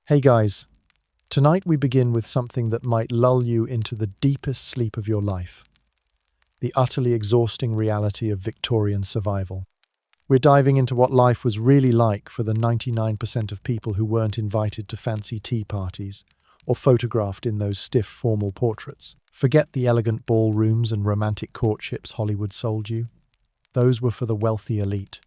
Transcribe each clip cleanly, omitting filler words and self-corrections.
Hey guys, tonight we begin with something that might lull you into the deepest sleep of your life, the utterly exhausting reality of Victorian survival. We're diving into what life was really like for the 99% of people who weren't invited to fancy tea parties or photographed in those stiff formal portraits. Forget the elegant ballrooms and romantic courtships Hollywood sold you. Those were for the wealthy elite.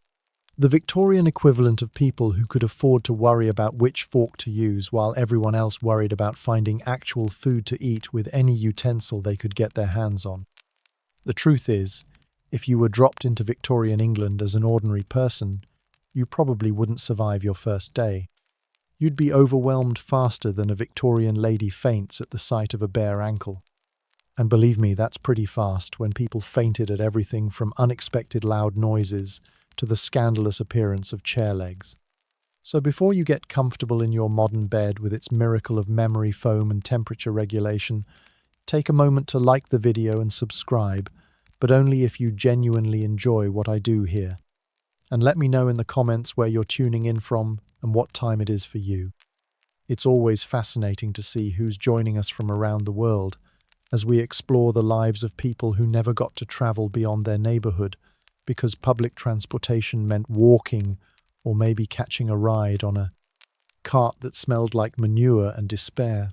The Victorian equivalent of people who could afford to worry about which fork to use while everyone else worried about finding actual food to eat with any utensil they could get their hands on. The truth is, if you were dropped into Victorian England as an ordinary person, you probably wouldn't survive your first day. You'd be overwhelmed faster than a Victorian lady faints at the sight of a bare ankle. And believe me, that's pretty fast when people fainted at everything from unexpected loud noises to the scandalous appearance of chair legs. So before you get comfortable in your modern bed with its miracle of memory foam and temperature regulation, take a moment to like the video and subscribe, but only if you genuinely enjoy what I do here. And let me know in the comments where you're tuning in from and what time it is for you. It's always fascinating to see who's joining us from around the world as we explore the lives of people who never got to travel beyond their neighborhood because public transportation meant walking or maybe catching a ride on a cart that smelled like manure and despair.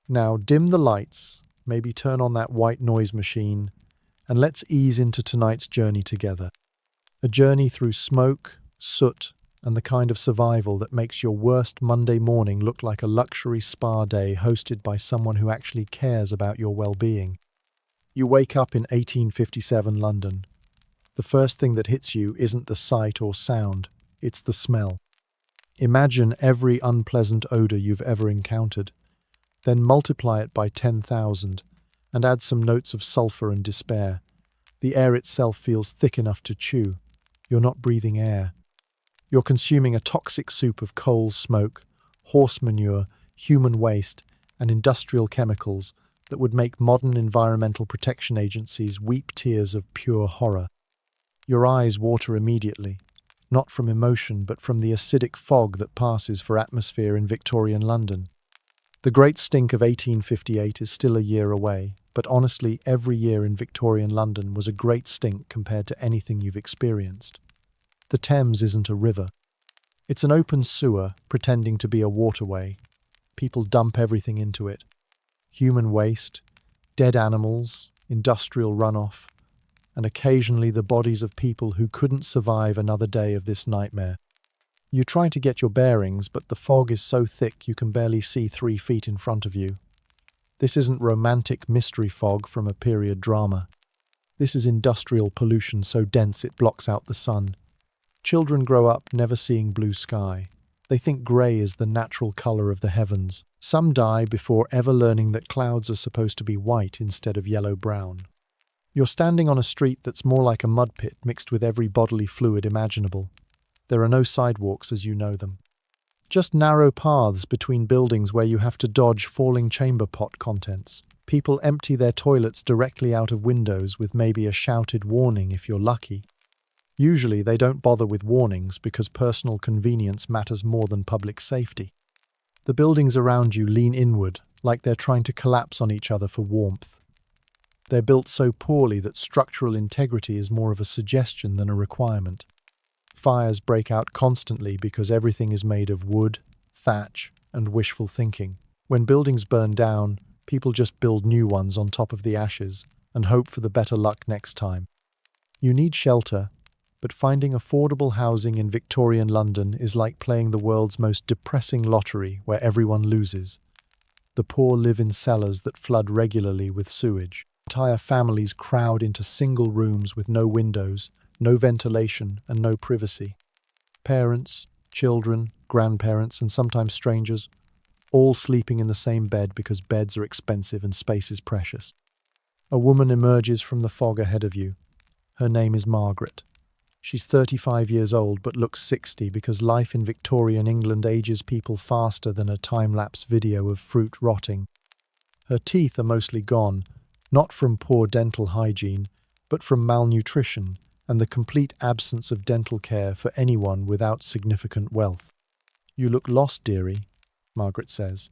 Now dim the lights, maybe turn on that white noise machine, and let's ease into tonight's journey together. A journey through smoke, soot, and the kind of survival that makes your worst Monday morning look like a luxury spa day hosted by someone who actually cares about your well-being. You wake up in 1857 London. The first thing that hits you isn't the sight or sound, it's the smell. Imagine every unpleasant odor you've ever encountered, then multiply it by 10,000 and add some notes of sulfur and despair. The air itself feels thick enough to chew. You're not breathing air. You're consuming a toxic soup of coal smoke, horse manure, human waste, and industrial chemicals that would make modern environmental protection agencies weep tears of pure horror. Your eyes water immediately, not from emotion but from the acidic fog that passes for atmosphere in Victorian London. The Great Stink of 1858 is still a year away, but honestly, every year in Victorian London was a great stink compared to anything you've experienced. The Thames isn't a river. It's an open sewer pretending to be a waterway. People dump everything into it. Human waste, dead animals, industrial runoff, and occasionally the bodies of people who couldn't survive another day of this nightmare. You try to get your bearings, but the fog is so thick you can barely see 3 feet in front of you. This isn't romantic mystery fog from a period drama. This is industrial pollution so dense it blocks out the sun. Children grow up never seeing blue sky. They think grey is the natural colour of the heavens. Some die before ever learning that clouds are supposed to be white instead of yellow-brown. You're standing on a street that's more like a mud pit mixed with every bodily fluid imaginable. There are no sidewalks as you know them. Just narrow paths between buildings where you have to dodge falling chamber pot contents. People empty their toilets directly out of windows with maybe a shouted warning if you're lucky. Usually they don't bother with warnings because personal convenience matters more than public safety. The buildings around you lean inward, like they're trying to collapse on each other for warmth. They're built so poorly that structural integrity is more of a suggestion than a requirement. Fires break out constantly because everything is made of wood, thatch, and wishful thinking. When buildings burn down, people just build new ones on top of the ashes and hope for the better luck next time. You need shelter, but finding affordable housing in Victorian London is like playing the world's most depressing lottery where everyone loses. The poor live in cellars that flood regularly with sewage. Entire families crowd into single rooms with no windows, no ventilation, and no privacy. Parents, children, grandparents, and sometimes strangers, all sleeping in the same bed because beds are expensive and space is precious. A woman emerges from the fog ahead of you. Her name is Margaret. She's 35 years old but looks 60 because life in Victorian England ages people faster than a time-lapse video of fruit rotting. Her teeth are mostly gone, not from poor dental hygiene, but from malnutrition and the complete absence of dental care for anyone without significant wealth. You look lost, dearie. Margaret says.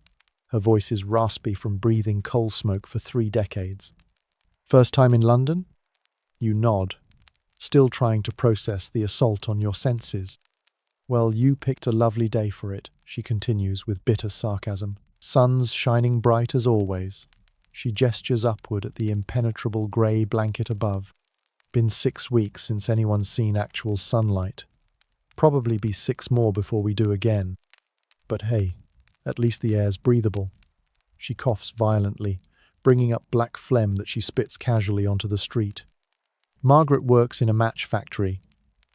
Her voice is raspy from breathing coal smoke for 3 decades. First time in London? You nod, still trying to process the assault on your senses. Well, you picked a lovely day for it, she continues with bitter sarcasm. Sun's shining bright as always. She gestures upward at the impenetrable grey blanket above. Been 6 weeks since anyone's seen actual sunlight. Probably be 6 more before we do again. But hey, at least the air's breathable. She coughs violently, bringing up black phlegm that she spits casually onto the street. Margaret works in a match factory.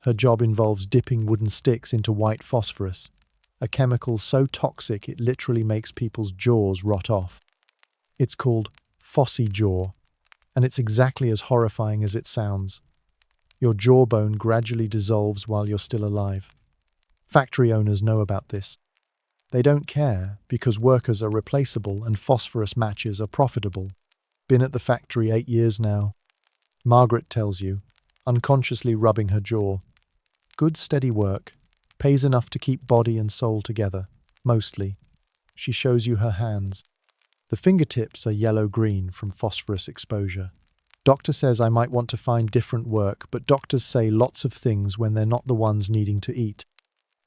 Her job involves dipping wooden sticks into white phosphorus, a chemical so toxic it literally makes people's jaws rot off. It's called phossy jaw, and it's exactly as horrifying as it sounds. Your jawbone gradually dissolves while you're still alive. Factory owners know about this. They don't care because workers are replaceable and phosphorus matches are profitable. Been at the factory 8 years now. Margaret tells you, unconsciously rubbing her jaw. Good steady work. Pays enough to keep body and soul together, mostly. She shows you her hands. The fingertips are yellow-green from phosphorus exposure. Doctor says I might want to find different work, but doctors say lots of things when they're not the ones needing to eat.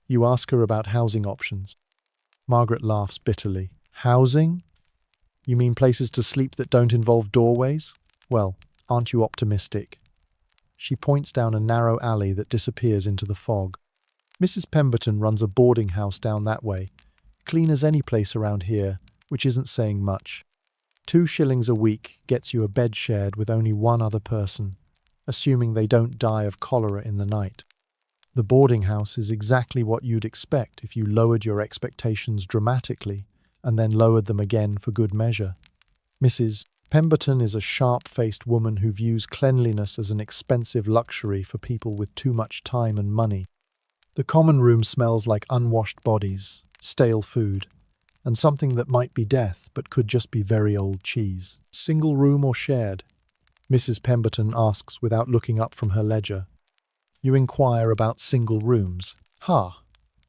You ask her about housing options. Margaret laughs bitterly. Housing? You mean places to sleep that don't involve doorways? Well, aren't you optimistic? She points down a narrow alley that disappears into the fog. Mrs. Pemberton runs a boarding house down that way. Clean as any place around here, which isn't saying much. 2 shillings a week gets you a bed shared with only one other person, assuming they don't die of cholera in the night. The boarding house is exactly what you'd expect if you lowered your expectations dramatically and then lowered them again for good measure. Mrs. Pemberton is a sharp-faced woman who views cleanliness as an expensive luxury for people with too much time and money. The common room smells like unwashed bodies, stale food, and something that might be death but could just be very old cheese. Single room or shared? Mrs. Pemberton asks without looking up from her ledger. You inquire about single rooms.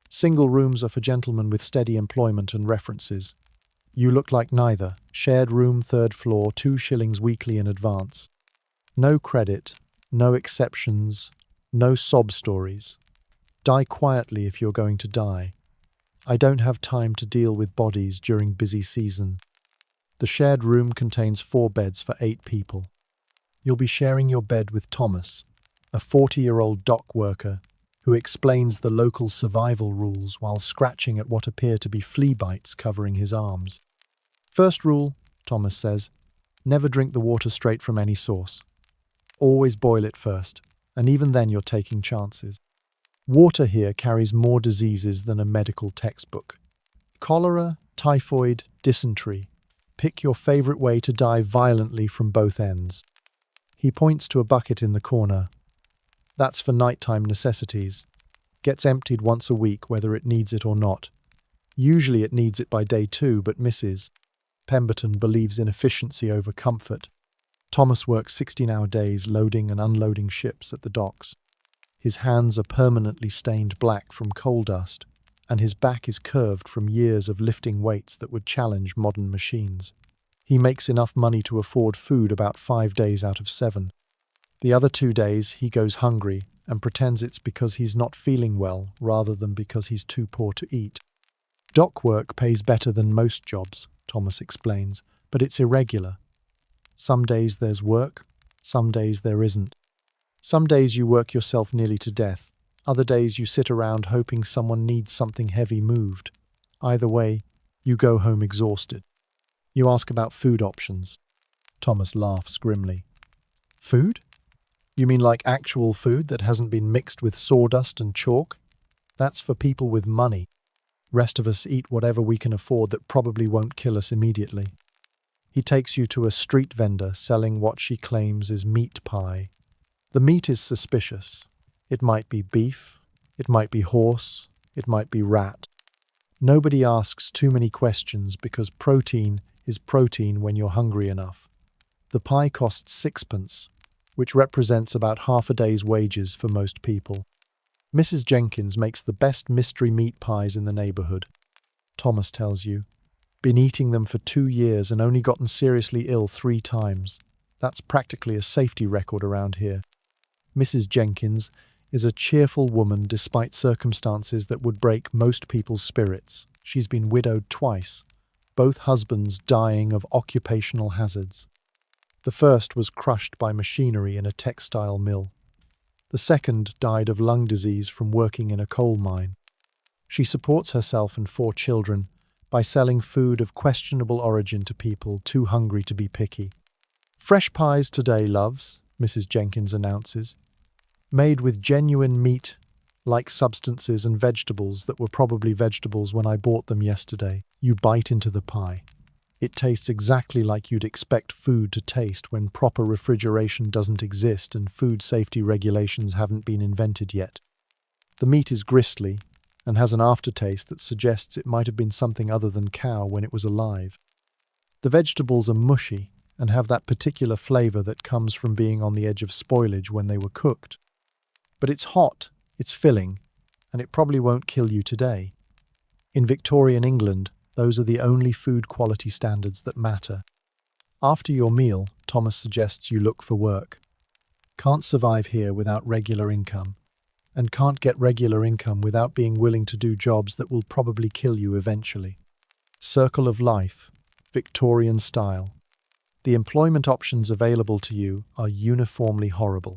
Single rooms are for gentlemen with steady employment and references. You look like neither. Shared room, 3rd floor, 2 shillings weekly in advance. No credit, no exceptions, no sob stories. Die quietly if you're going to die. I don't have time to deal with bodies during busy season. The shared room contains 4 beds for 8 people. You'll be sharing your bed with Thomas, a 40-year-old dock worker who explains the local survival rules while scratching at what appear to be flea bites covering his arms. First rule, Thomas says, never drink the water straight from any source. Always boil it first, and even then you're taking chances. Water here carries more diseases than a medical textbook. Cholera, typhoid, dysentery. Pick your favorite way to die violently from both ends. He points to a bucket in the corner. That's for nighttime necessities. Gets emptied once a week whether it needs it or not. Usually it needs it by day 2, but Mrs. Pemberton believes in efficiency over comfort. Thomas works 16-hour days loading and unloading ships at the docks. His hands are permanently stained black from coal dust, and his back is curved from years of lifting weights that would challenge modern machines. He makes enough money to afford food about 5 days out of 7. The other 2 days, he goes hungry and pretends it's because he's not feeling well rather than because he's too poor to eat. Dock work pays better than most jobs, Thomas explains, but it's irregular. Some days there's work, some days there isn't. Some days you work yourself nearly to death. Other days you sit around hoping someone needs something heavy moved. Either way, you go home exhausted. You ask about food options. Thomas laughs grimly. Food? You mean like actual food that hasn't been mixed with sawdust and chalk? That's for people with money. Rest of us eat whatever we can afford that probably won't kill us immediately. He takes you to a street vendor selling what she claims is meat pie. The meat is suspicious. It might be beef, it might be horse, it might be rat. Nobody asks too many questions because protein is protein when you're hungry enough. The pie costs 6pence, which represents about half a day's wages for most people. Mrs. Jenkins makes the best mystery meat pies in the neighborhood. Thomas tells you. Been eating them for 2 years and only gotten seriously ill 3 times. That's practically a safety record around here. Mrs. Jenkins is a cheerful woman despite circumstances that would break most people's spirits. She's been widowed twice, both husbands dying of occupational hazards. The first was crushed by machinery in a textile mill. The second died of lung disease from working in a coal mine. She supports herself and 4 children by selling food of questionable origin to people too hungry to be picky. Fresh pies today, loves, Mrs. Jenkins announces. Made with genuine meat-like substances and vegetables that were probably vegetables when I bought them yesterday. You bite into the pie. It tastes exactly like you'd expect food to taste when proper refrigeration doesn't exist and food safety regulations haven't been invented yet. The meat is gristly and has an aftertaste that suggests it might have been something other than cow when it was alive. The vegetables are mushy and have that particular flavor that comes from being on the edge of spoilage when they were cooked. But it's hot, it's filling, and it probably won't kill you today. In Victorian England, those are the only food quality standards that matter. After your meal, Thomas suggests you look for work. Can't survive here without regular income, and can't get regular income without being willing to do jobs that will probably kill you eventually. Circle of life, Victorian style. The employment options available to you are uniformly horrible.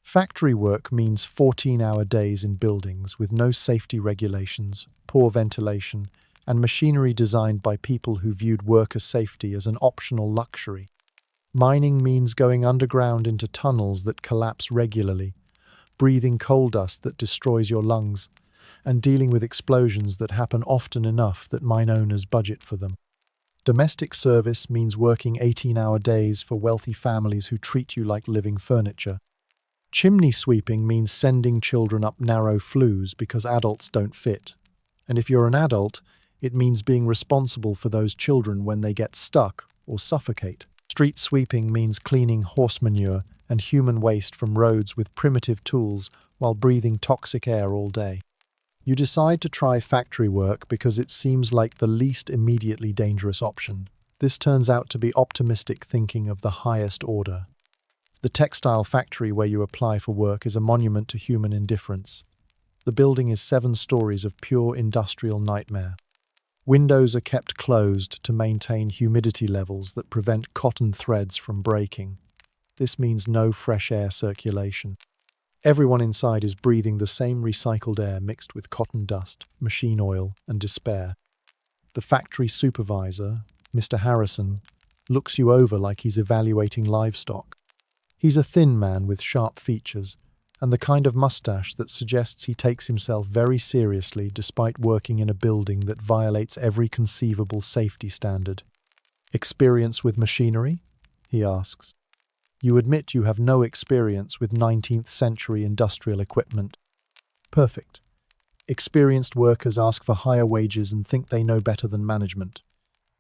Factory work means 14-hour days in buildings with no safety regulations, poor ventilation, and machinery designed by people who viewed worker safety as an optional luxury. Mining means going underground into tunnels that collapse regularly, breathing coal dust that destroys your lungs, and dealing with explosions that happen often enough that mine owners budget for them. Domestic service means working 18-hour days for wealthy families who treat you like living furniture. Chimney sweeping means sending children up narrow flues because adults don't fit. And if you're an adult, it means being responsible for those children when they get stuck or suffocate. Street sweeping means cleaning horse manure and human waste from roads with primitive tools while breathing toxic air all day. You decide to try factory work because it seems like the least immediately dangerous option. This turns out to be optimistic thinking of the highest order. The textile factory where you apply for work is a monument to human indifference. The building is 7 stories of pure industrial nightmare. Windows are kept closed to maintain humidity levels that prevent cotton threads from breaking. This means no fresh air circulation. Everyone inside is breathing the same recycled air mixed with cotton dust, machine oil, and despair. The factory supervisor, Mr. Harrison, looks you over like he's evaluating livestock. He's a thin man with sharp features, and the kind of mustache that suggests he takes himself very seriously despite working in a building that violates every conceivable safety standard. Experience with machinery? He asks. You admit you have no experience with 19th century industrial equipment. Perfect. Experienced workers ask for higher wages and think they know better than management.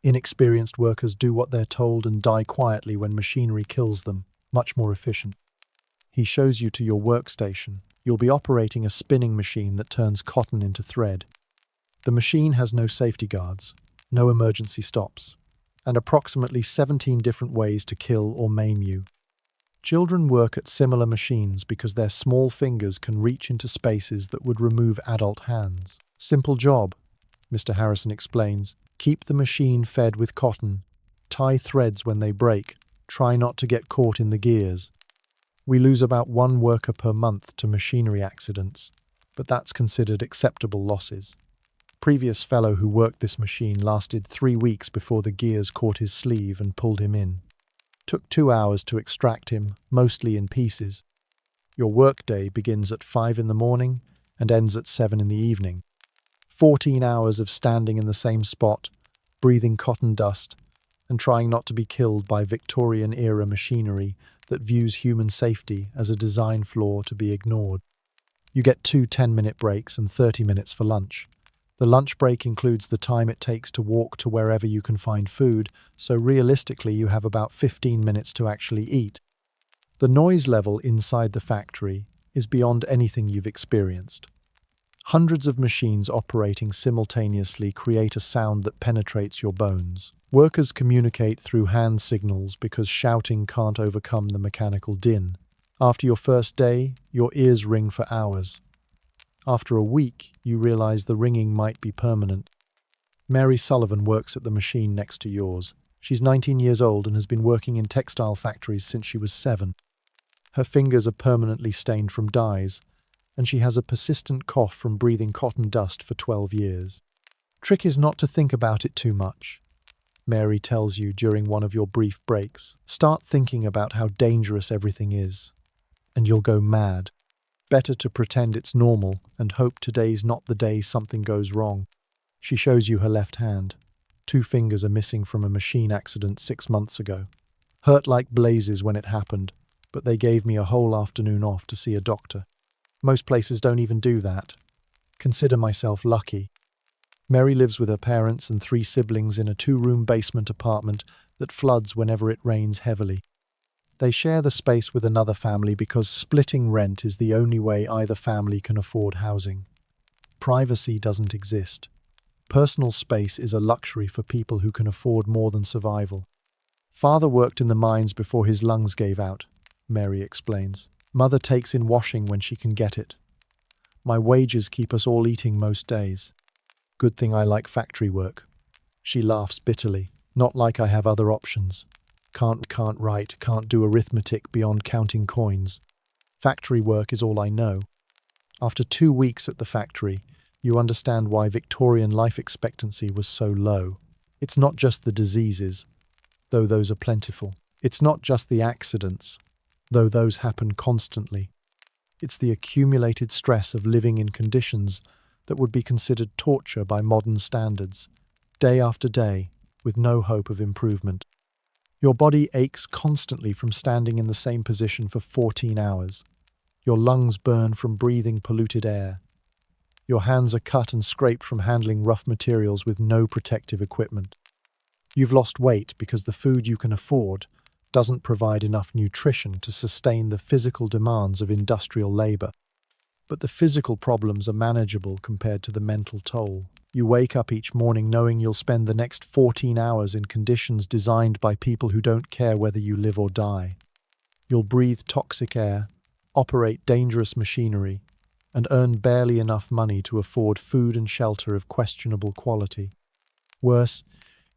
Inexperienced workers do what they're told and die quietly when machinery kills them, much more efficient. He shows you to your workstation. You'll be operating a spinning machine that turns cotton into thread. The machine has no safety guards, no emergency stops, and approximately 17 different ways to kill or maim you. Children work at similar machines because their small fingers can reach into spaces that would remove adult hands. Simple job, Mr. Harrison explains. Keep the machine fed with cotton. Tie threads when they break. Try not to get caught in the gears. We lose about 1 worker per month to machinery accidents, but that's considered acceptable losses. Previous fellow who worked this machine lasted 3 weeks before the gears caught his sleeve and pulled him in. Took 2 hours to extract him, mostly in pieces. Your workday begins at 5 in the morning and ends at 7 in the evening. 14 hours of standing in the same spot, breathing cotton dust, and trying not to be killed by Victorian-era machinery that views human safety as a design flaw to be ignored. You get 2 10-minute breaks and 30 minutes for lunch. The lunch break includes the time it takes to walk to wherever you can find food, so realistically you have about 15 minutes to actually eat. The noise level inside the factory is beyond anything you've experienced. Hundreds of machines operating simultaneously create a sound that penetrates your bones. Workers communicate through hand signals because shouting can't overcome the mechanical din. After your first day, your ears ring for hours. After a week, you realize the ringing might be permanent. Mary Sullivan works at the machine next to yours. She's 19 years old and has been working in textile factories since she was 7. Her fingers are permanently stained from dyes, and she has a persistent cough from breathing cotton dust for 12 years. Trick is not to think about it too much, Mary tells you during one of your brief breaks. Start thinking about how dangerous everything is, and you'll go mad. Better to pretend it's normal and hope today's not the day something goes wrong. She shows you her left hand. 2 fingers are missing from a machine accident 6 months ago. Hurt like blazes when it happened, but they gave me a whole afternoon off to see a doctor. Most places don't even do that. Consider myself lucky. Mary lives with her parents and 3 siblings in a 2-room basement apartment that floods whenever it rains heavily. They share the space with another family because splitting rent is the only way either family can afford housing. Privacy doesn't exist. Personal space is a luxury for people who can afford more than survival. Father worked in the mines before his lungs gave out, Mary explains. Mother takes in washing when she can get it. My wages keep us all eating most days. Good thing I like factory work. She laughs bitterly. Not like I have other options. Can't write, can't do arithmetic beyond counting coins. Factory work is all I know. After 2 weeks at the factory, you understand why Victorian life expectancy was so low. It's not just the diseases, though those are plentiful. It's not just the accidents, though those happen constantly. It's the accumulated stress of living in conditions that would be considered torture by modern standards, day after day, with no hope of improvement. Your body aches constantly from standing in the same position for 14 hours. Your lungs burn from breathing polluted air. Your hands are cut and scraped from handling rough materials with no protective equipment. You've lost weight because the food you can afford doesn't provide enough nutrition to sustain the physical demands of industrial labor. But the physical problems are manageable compared to the mental toll. You wake up each morning knowing you'll spend the next 14 hours in conditions designed by people who don't care whether you live or die. You'll breathe toxic air, operate dangerous machinery, and earn barely enough money to afford food and shelter of questionable quality. Worse,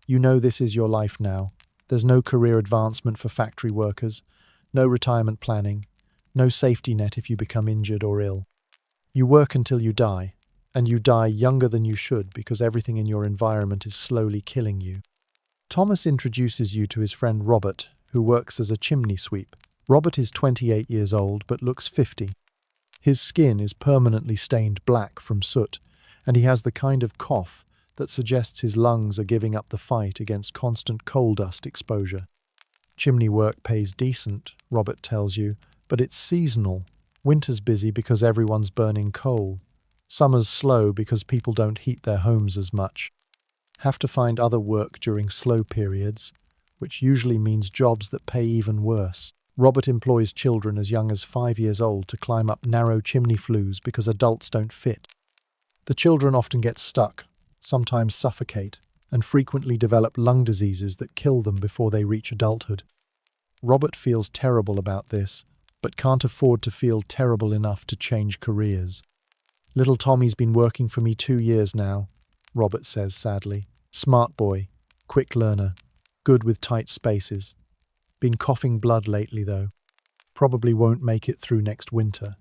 you know this is your life now. There's no career advancement for factory workers, no retirement planning, no safety net if you become injured or ill. You work until you die, and you die younger than you should because everything in your environment is slowly killing you. Thomas introduces you to his friend Robert, who works as a chimney sweep. Robert is 28 years old but looks 50. His skin is permanently stained black from soot, and he has the kind of cough that suggests his lungs are giving up the fight against constant coal dust exposure. Chimney work pays decent, Robert tells you, but it's seasonal. Winter's busy because everyone's burning coal. Summer's slow because people don't heat their homes as much. Have to find other work during slow periods, which usually means jobs that pay even worse. Robert employs children as young as 5 years old to climb up narrow chimney flues because adults don't fit. The children often get stuck, sometimes suffocate, and frequently develop lung diseases that kill them before they reach adulthood. Robert feels terrible about this, but can't afford to feel terrible enough to change careers. Little Tommy's been working for me 2 years now, Robert says sadly. Smart boy, quick learner, good with tight spaces. Been coughing blood lately though. Probably won't make it through next winter.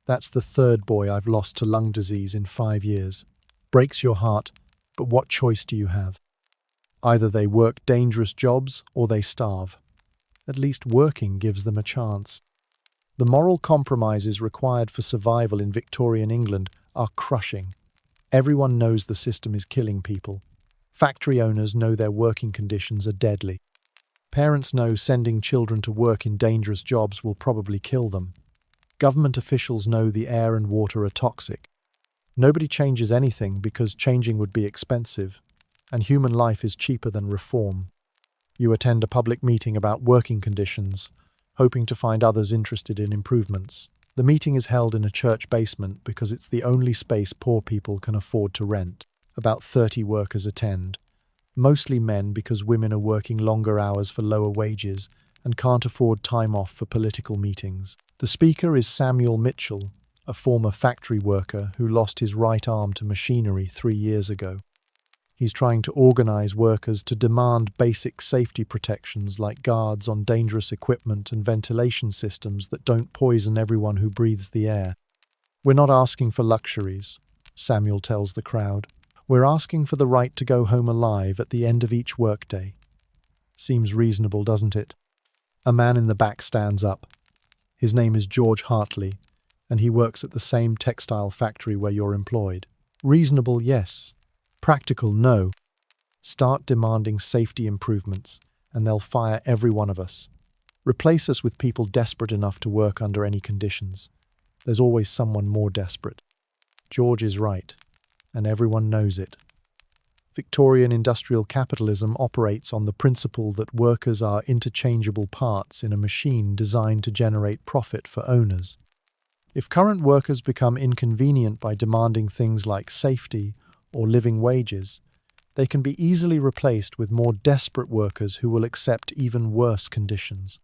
That's the 3rd boy I've lost to lung disease in 5 years. Breaks your heart, but what choice do you have? Either they work dangerous jobs or they starve. At least working gives them a chance. The moral compromises required for survival in Victorian England are crushing. Everyone knows the system is killing people. Factory owners know their working conditions are deadly. Parents know sending children to work in dangerous jobs will probably kill them. Government officials know the air and water are toxic. Nobody changes anything because changing would be expensive, and human life is cheaper than reform. You attend a public meeting about working conditions, hoping to find others interested in improvements. The meeting is held in a church basement because it's the only space poor people can afford to rent. About 30 workers attend, mostly men because women are working longer hours for lower wages and can't afford time off for political meetings. The speaker is Samuel Mitchell, a former factory worker who lost his right arm to machinery 3 years ago. He's trying to organize workers to demand basic safety protections like guards on dangerous equipment and ventilation systems that don't poison everyone who breathes the air. "We're not asking for luxuries," Samuel tells the crowd. "We're asking for the right to go home alive at the end of each workday." Seems reasonable, doesn't it? A man in the back stands up. His name is George Hartley, and he works at the same textile factory where you're employed. Reasonable, yes. Practical, no. Start demanding safety improvements, and they'll fire every one of us. Replace us with people desperate enough to work under any conditions. There's always someone more desperate. George is right, and everyone knows it. Victorian industrial capitalism operates on the principle that workers are interchangeable parts in a machine designed to generate profit for owners. If current workers become inconvenient by demanding things like safety or living wages, they can be easily replaced with more desperate workers who will accept even worse conditions.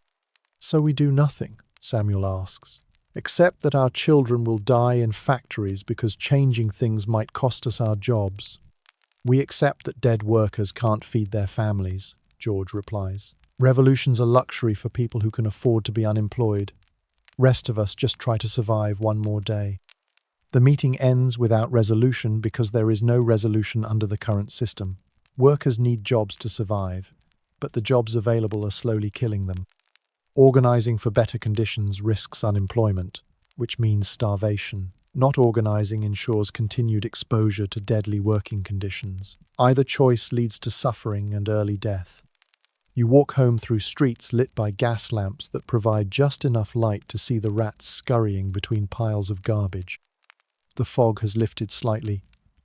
"So we do nothing?" Samuel asks. "Except that our children will die in factories because changing things might cost us our jobs." "We accept that dead workers can't feed their families," George replies. "Revolution's a luxury for people who can afford to be unemployed. Rest of us just try to survive one more day." The meeting ends without resolution because there is no resolution under the current system. Workers need jobs to survive, but the jobs available are slowly killing them. Organizing for better conditions risks unemployment, which means starvation. Not organizing ensures continued exposure to deadly working conditions. Either choice leads to suffering and early death. You walk home through streets lit by gas lamps that provide just enough light to see the rats scurrying between piles of garbage. The fog has lifted slightly,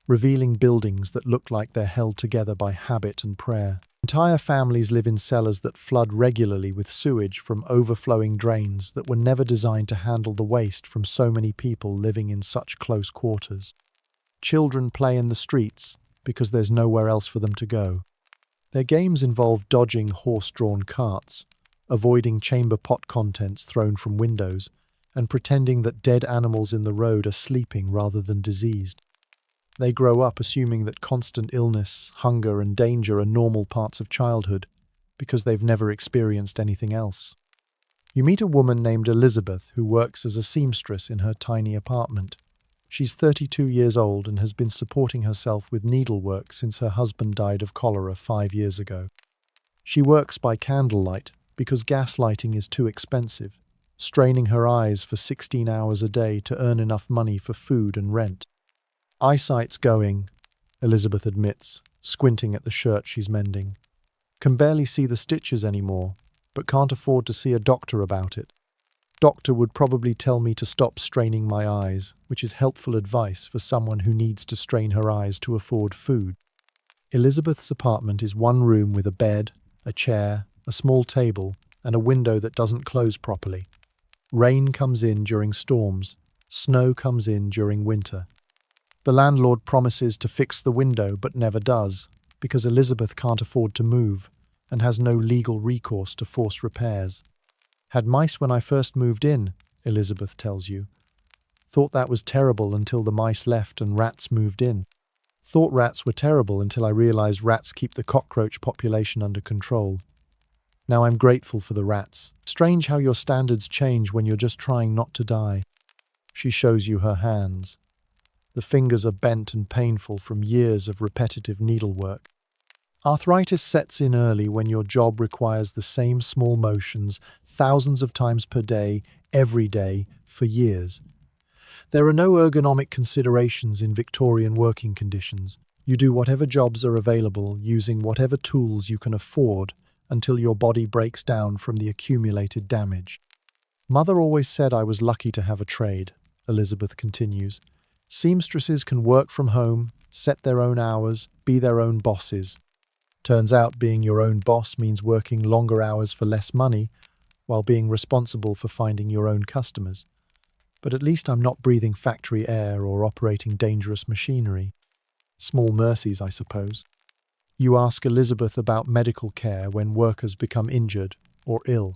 revealing buildings that look like they're held together by habit and prayer. Entire families live in cellars that flood regularly with sewage from overflowing drains that were never designed to handle the waste from so many people living in such close quarters. Children play in the streets because there's nowhere else for them to go. Their games involve dodging horse-drawn carts, avoiding chamber pot contents thrown from windows, and pretending that dead animals in the road are sleeping rather than diseased. They grow up assuming that constant illness, hunger, and danger are normal parts of childhood because they've never experienced anything else. You meet a woman named Elizabeth who works as a seamstress in her tiny apartment. She's 32 years old and has been supporting herself with needlework since her husband died of cholera 5 years ago. She works by candlelight because gas lighting is too expensive, straining her eyes for 16 hours a day to earn enough money for food and rent. "Eyesight's going," Elizabeth admits, squinting at the shirt she's mending. "Can barely see the stitches anymore, but can't afford to see a doctor about it. Doctor would probably tell me to stop straining my eyes, which is helpful advice for someone who needs to strain her eyes to afford food." Elizabeth's apartment is one room with a bed, a chair, a small table, and a window that doesn't close properly. Rain comes in during storms. Snow comes in during winter. The landlord promises to fix the window but never does, because Elizabeth can't afford to move and has no legal recourse to force repairs. "Had mice when I first moved in," Elizabeth tells you. "Thought that was terrible until the mice left and rats moved in. Thought rats were terrible until I realized rats keep the cockroach population under control. Now I'm grateful for the rats. Strange how your standards change when you're just trying not to die." She shows you her hands. The fingers are bent and painful from years of repetitive needlework. Arthritis sets in early when your job requires the same small motions thousands of times per day, every day, for years. There are no ergonomic considerations in Victorian working conditions. You do whatever jobs are available using whatever tools you can afford until your body breaks down from the accumulated damage. "Mother always said I was lucky to have a trade," Elizabeth continues. "Seamstresses can work from home, set their own hours, be their own bosses. Turns out being your own boss means working longer hours for less money while being responsible for finding your own customers. but at least I'm not breathing factory air or operating dangerous machinery. Small mercies, I suppose. You ask Elizabeth about medical care when workers become injured or ill.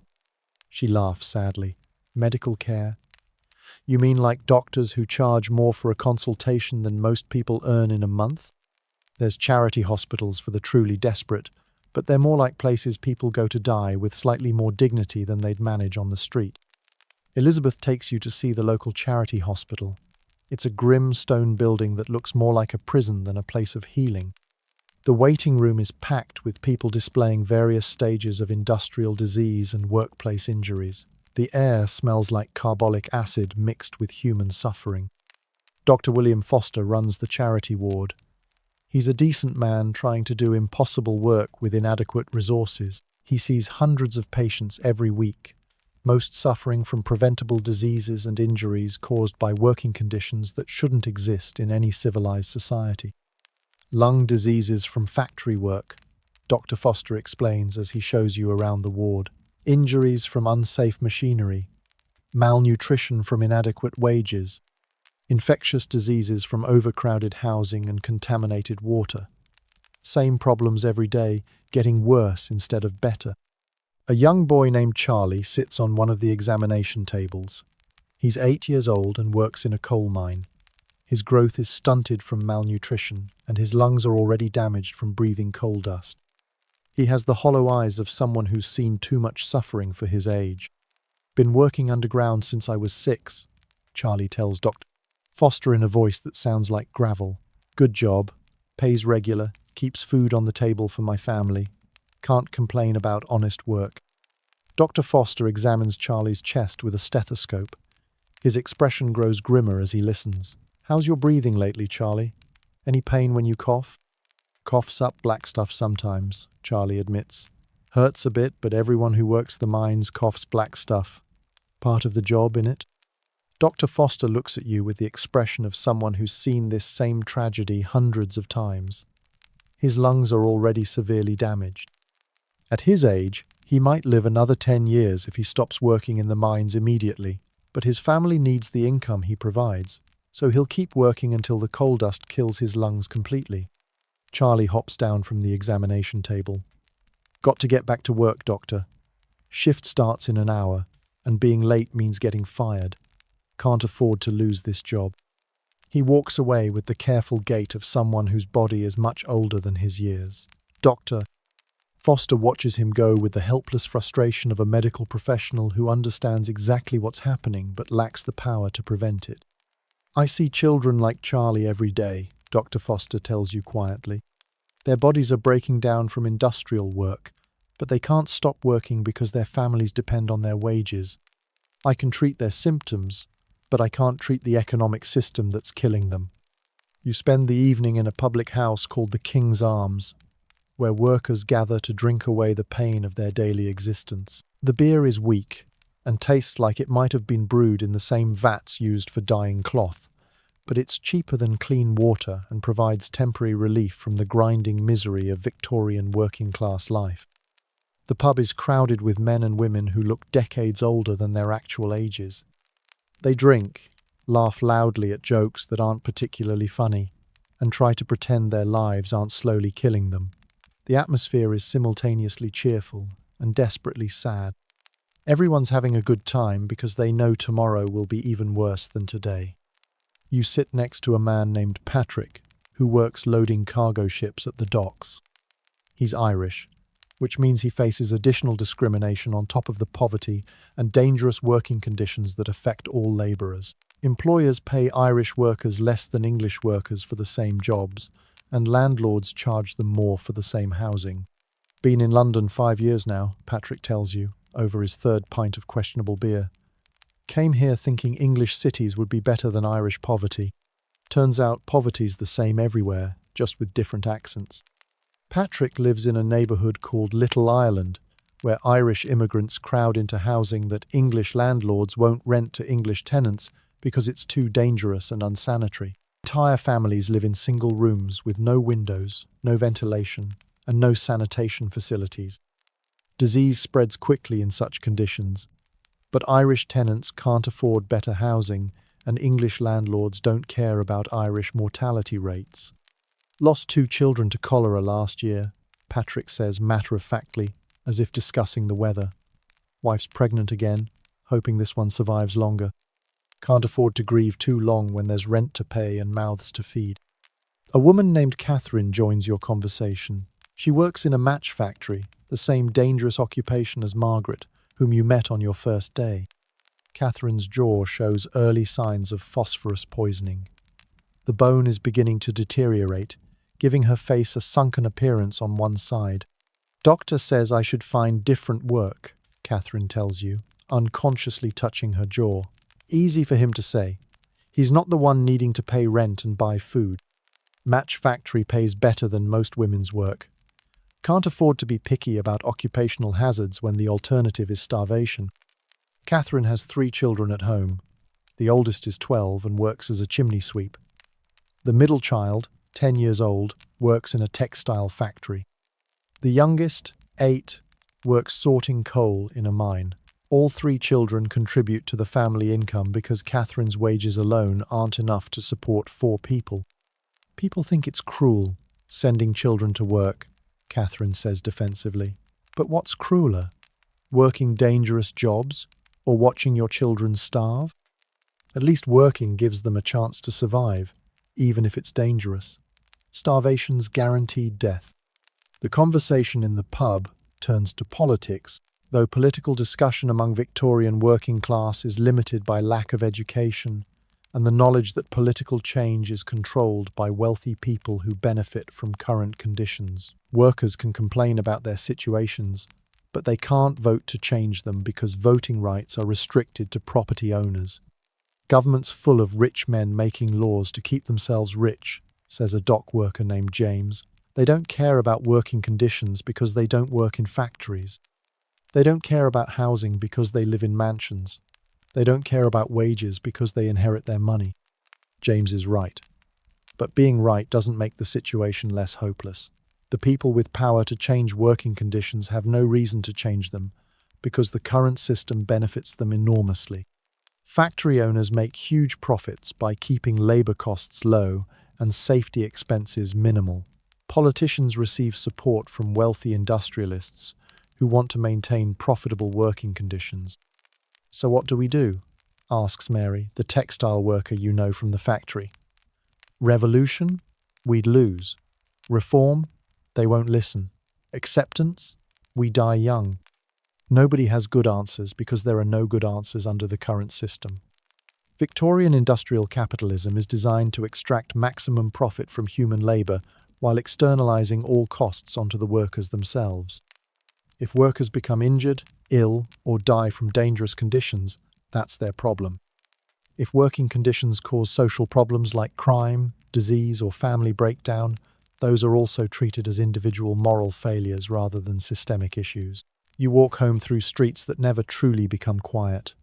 She laughs sadly. Medical care? You mean like doctors who charge more for a consultation than most people earn in a month? There's charity hospitals for the truly desperate, but they're more like places people go to die with slightly more dignity than they'd manage on the street. Elizabeth takes you to see the local charity hospital. It's a grim stone building that looks more like a prison than a place of healing. The waiting room is packed with people displaying various stages of industrial disease and workplace injuries. The air smells like carbolic acid mixed with human suffering. Dr. William Foster runs the charity ward. He's a decent man trying to do impossible work with inadequate resources. He sees hundreds of patients every week, most suffering from preventable diseases and injuries caused by working conditions that shouldn't exist in any civilized society. Lung diseases from factory work, Dr. Foster explains as he shows you around the ward. Injuries from unsafe machinery, malnutrition from inadequate wages, infectious diseases from overcrowded housing and contaminated water. Same problems every day, getting worse instead of better. A young boy named Charlie sits on one of the examination tables. He's 8 years old and works in a coal mine. His growth is stunted from malnutrition, and his lungs are already damaged from breathing coal dust. He has the hollow eyes of someone who's seen too much suffering for his age. Been working underground since I was 6, Charlie tells Dr. Foster in a voice that sounds like gravel. Good job. Pays regular. Keeps food on the table for my family. Can't complain about honest work. Dr. Foster examines Charlie's chest with a stethoscope. His expression grows grimmer as he listens. How's your breathing lately, Charlie? Any pain when you cough? Coughs up black stuff sometimes, Charlie admits. Hurts a bit, but everyone who works the mines coughs black stuff. Part of the job, innit? Dr. Foster looks at you with the expression of someone who's seen this same tragedy hundreds of times. His lungs are already severely damaged. At his age, he might live another 10 years if he stops working in the mines immediately, but his family needs the income he provides, so he'll keep working until the coal dust kills his lungs completely. Charlie hops down from the examination table. Got to get back to work, doctor. Shift starts in an hour, and being late means getting fired. Can't afford to lose this job. He walks away with the careful gait of someone whose body is much older than his years. Dr. Foster watches him go with the helpless frustration of a medical professional who understands exactly what's happening but lacks the power to prevent it. I see children like Charlie every day, Dr. Foster tells you quietly. Their bodies are breaking down from industrial work, but they can't stop working because their families depend on their wages. I can treat their symptoms, but I can't treat the economic system that's killing them. You spend the evening in a public house called the King's Arms, where workers gather to drink away the pain of their daily existence. The beer is weak and tastes like it might have been brewed in the same vats used for dyeing cloth, but it's cheaper than clean water and provides temporary relief from the grinding misery of Victorian working-class life. The pub is crowded with men and women who look decades older than their actual ages. They drink, laugh loudly at jokes that aren't particularly funny, and try to pretend their lives aren't slowly killing them. The atmosphere is simultaneously cheerful and desperately sad. Everyone's having a good time because they know tomorrow will be even worse than today. You sit next to a man named Patrick, who works loading cargo ships at the docks. He's Irish, which means he faces additional discrimination on top of the poverty and dangerous working conditions that affect all labourers. Employers pay Irish workers less than English workers for the same jobs, and landlords charge them more for the same housing. Been in London 5 years now, Patrick tells you, over his third pint of questionable beer. Came here thinking English cities would be better than Irish poverty. Turns out poverty's the same everywhere, just with different accents. Patrick lives in a neighbourhood called Little Ireland, where Irish immigrants crowd into housing that English landlords won't rent to English tenants because it's too dangerous and unsanitary. Entire families live in single rooms with no windows, no ventilation, and no sanitation facilities. Disease spreads quickly in such conditions, But Irish tenants can't afford better housing, and English landlords don't care about Irish mortality rates. Lost 2 children to cholera last year, Patrick says matter-of-factly, as if discussing the weather. Wife's pregnant again, hoping this one survives longer. Can't afford to grieve too long when there's rent to pay and mouths to feed. A woman named Catherine joins your conversation. She works in a match factory, the same dangerous occupation as Margaret, whom you met on your first day. Catherine's jaw shows early signs of phosphorus poisoning. The bone is beginning to deteriorate, giving her face a sunken appearance on one side. Doctor says I should find different work, Catherine tells you, unconsciously touching her jaw. Easy for him to say. He's not the one needing to pay rent and buy food. Match factory pays better than most women's work. Can't afford to be picky about occupational hazards when the alternative is starvation. Catherine has 3 children at home. The oldest is 12 and works as a chimney sweep. The middle child, 10 years old, works in a textile factory. The youngest, 8, works sorting coal in a mine. All 3 children contribute to the family income because Catherine's wages alone aren't enough to support 4 people. People think it's cruel, sending children to work, Catherine says defensively. But what's crueler? Working dangerous jobs or watching your children starve? At least working gives them a chance to survive, even if it's dangerous. Starvation's guaranteed death. The conversation in the pub turns to politics, though political discussion among Victorian working class is limited by lack of education and the knowledge that political change is controlled by wealthy people who benefit from current conditions. Workers can complain about their situations, but they can't vote to change them because voting rights are restricted to property owners. Government's full of rich men making laws to keep themselves rich, says a dock worker named James. They don't care about working conditions because they don't work in factories. They don't care about housing because they live in mansions. They don't care about wages because they inherit their money. James is right. But being right doesn't make the situation less hopeless. The people with power to change working conditions have no reason to change them because the current system benefits them enormously. Factory owners make huge profits by keeping labor costs low and safety expenses minimal. Politicians receive support from wealthy industrialists who want to maintain profitable working conditions. So what do we do? Asks Mary, the textile worker you know from the factory. Revolution? We'd lose. Reform? They won't listen. Acceptance? We die young. Nobody has good answers because there are no good answers under the current system. Victorian industrial capitalism is designed to extract maximum profit from human labor while externalizing all costs onto the workers themselves. If workers become injured, ill, or die from dangerous conditions, that's their problem. If working conditions cause social problems like crime, disease, or family breakdown, those are also treated as individual moral failures rather than systemic issues. You walk home through streets that never truly become quiet.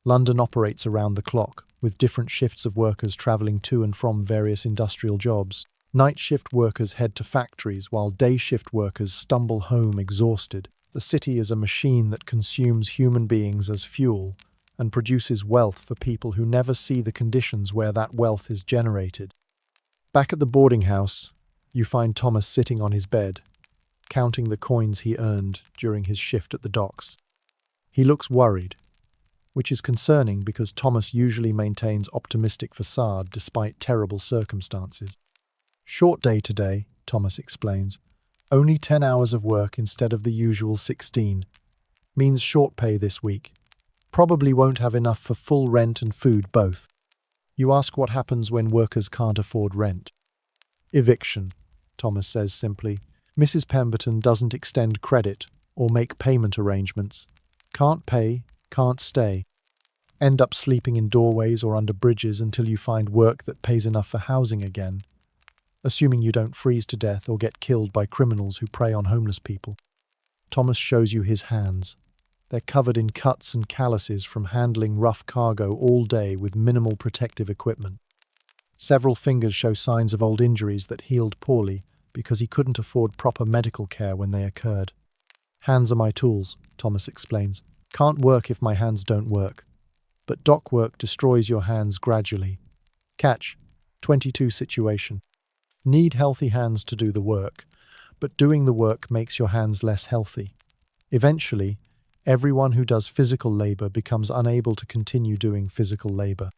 London operates around the clock, with different shifts of workers travelling to and from various industrial jobs. Night shift workers head to factories while day shift workers stumble home exhausted. The city is a machine that consumes human beings as fuel and produces wealth for people who never see the conditions where that wealth is generated. Back at the boarding house, you find Thomas sitting on his bed, counting the coins he earned during his shift at the docks. He looks worried, which is concerning because Thomas usually maintains optimistic facade despite terrible circumstances. Short day today, Thomas explains. Only 10 hours of work instead of the usual 16. Means short pay this week. Probably won't have enough for full rent and food both. You ask what happens when workers can't afford rent. Eviction, Thomas says simply. Mrs. Pemberton doesn't extend credit or make payment arrangements. Can't pay, can't stay. End up sleeping in doorways or under bridges until you find work that pays enough for housing again. Assuming you don't freeze to death or get killed by criminals who prey on homeless people. Thomas shows you his hands. They're covered in cuts and calluses from handling rough cargo all day with minimal protective equipment. Several fingers show signs of old injuries that healed poorly because he couldn't afford proper medical care when they occurred. Hands are my tools, Thomas explains. Can't work if my hands don't work. But dock work destroys your hands gradually. Catch 22 situation. Need healthy hands to do the work, but doing the work makes your hands less healthy. Eventually, everyone who does physical labor becomes unable to continue doing physical labor.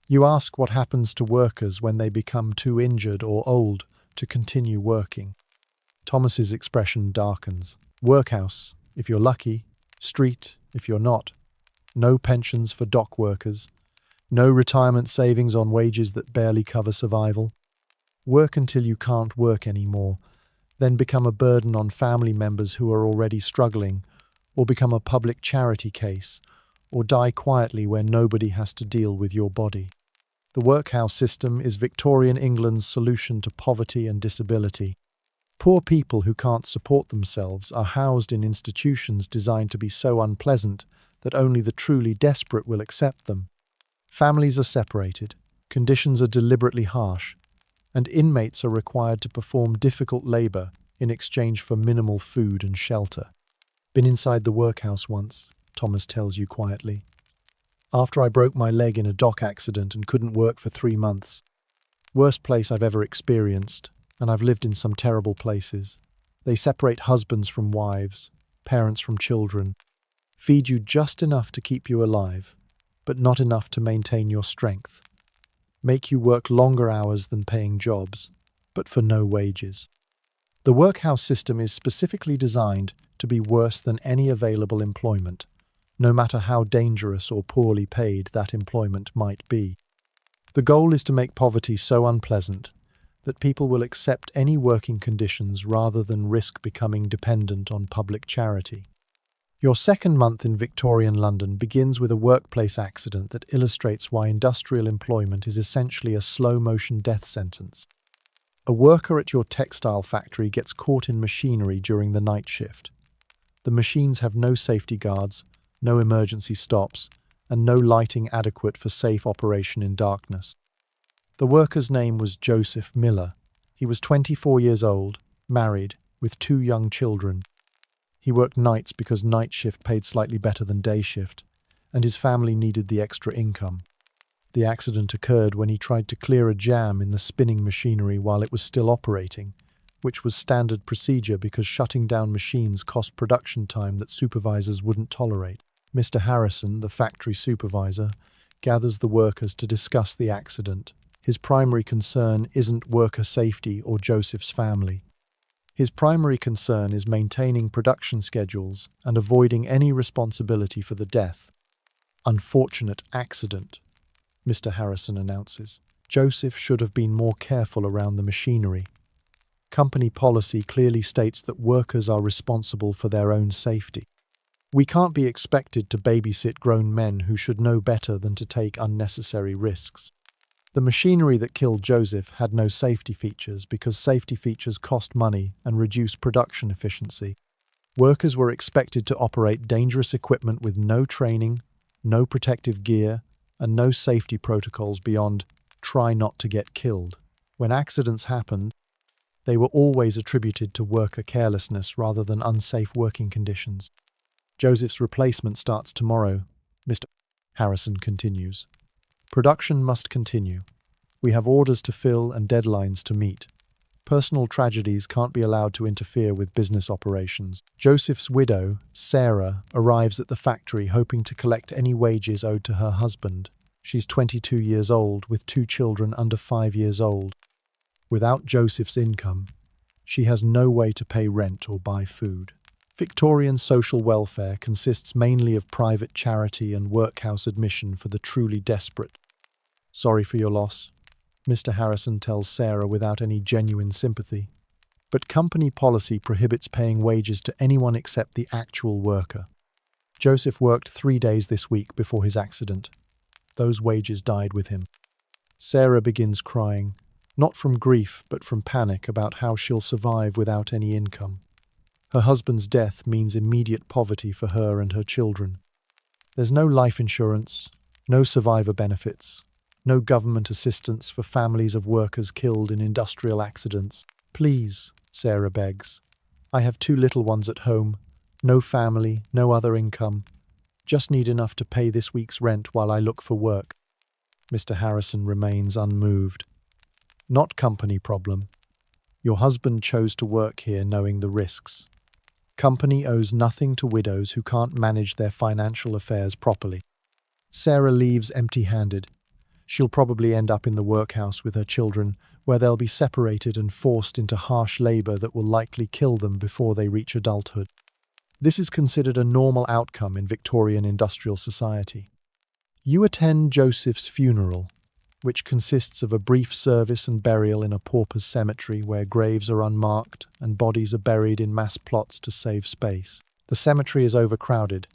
You ask what happens to workers when they become too injured or old to continue working. Thomas's expression darkens. Workhouse, if you're lucky. Street, if you're not. No pensions for dock workers. No retirement savings on wages that barely cover survival. Work until you can't work anymore, then become a burden on family members who are already struggling, or become a public charity case, or die quietly where nobody has to deal with your body. The workhouse system is Victorian England's solution to poverty and disability. Poor people who can't support themselves are housed in institutions designed to be so unpleasant that only the truly desperate will accept them. Families are separated, conditions are deliberately harsh, and inmates are required to perform difficult labor in exchange for minimal food and shelter. Been inside the workhouse once, Thomas tells you quietly. After I broke my leg in a dock accident and couldn't work for 3 months. Worst place I've ever experienced, and I've lived in some terrible places. They separate husbands from wives, parents from children, feed you just enough to keep you alive, but not enough to maintain your strength. Make you work longer hours than paying jobs, but for no wages. The workhouse system is specifically designed to be worse than any available employment, no matter how dangerous or poorly paid that employment might be. The goal is to make poverty so unpleasant that people will accept any working conditions rather than risk becoming dependent on public charity. Your second month in Victorian London begins with a workplace accident that illustrates why industrial employment is essentially a slow-motion death sentence. A worker at your textile factory gets caught in machinery during the night shift. The machines have no safety guards, no emergency stops, and no lighting adequate for safe operation in darkness. The worker's name was Joseph Miller. He was 24 years old, married, with 2 young children. He worked nights because night shift paid slightly better than day shift, and his family needed the extra income. The accident occurred when he tried to clear a jam in the spinning machinery while it was still operating, which was standard procedure because shutting down machines cost production time that supervisors wouldn't tolerate. Mr. Harrison, the factory supervisor, gathers the workers to discuss the accident. His primary concern isn't worker safety or Joseph's family. His primary concern is maintaining production schedules and avoiding any responsibility for the death. Unfortunate accident, Mr. Harrison announces. Joseph should have been more careful around the machinery. Company policy clearly states that workers are responsible for their own safety. We can't be expected to babysit grown men who should know better than to take unnecessary risks. The machinery that killed Joseph had no safety features because safety features cost money and reduce production efficiency. Workers were expected to operate dangerous equipment with no training, no protective gear, and no safety protocols beyond try not to get killed. When accidents happened, they were always attributed to worker carelessness rather than unsafe working conditions. Joseph's replacement starts tomorrow, Mr. Harrison continues. Production must continue. We have orders to fill and deadlines to meet. Personal tragedies can't be allowed to interfere with business operations. Joseph's widow, Sarah, arrives at the factory hoping to collect any wages owed to her husband. She's 22 years old with 2 children under 5 years old. Without Joseph's income, she has no way to pay rent or buy food. Victorian social welfare consists mainly of private charity and workhouse admission for the truly desperate. Sorry for your loss, Mr. Harrison tells Sarah without any genuine sympathy. But company policy prohibits paying wages to anyone except the actual worker. Joseph worked 3 days this week before his accident. Those wages died with him. Sarah begins crying, not from grief but from panic about how she'll survive without any income. Her husband's death means immediate poverty for her and her children. There's no life insurance, no survivor benefits, no government assistance for families of workers killed in industrial accidents. Please, Sarah begs. I have 2 little ones at home, no family, no other income. Just need enough to pay this week's rent while I look for work. Mr. Harrison remains unmoved. Not company problem. Your husband chose to work here knowing the risks. Company owes nothing to widows who can't manage their financial affairs properly. Sarah leaves empty-handed. She'll probably end up in the workhouse with her children, where they'll be separated and forced into harsh labor that will likely kill them before they reach adulthood. This is considered a normal outcome in Victorian industrial society. You attend Joseph's funeral, which consists of a brief service and burial in a pauper's cemetery where graves are unmarked and bodies are buried in mass plots to save space. The cemetery is overcrowded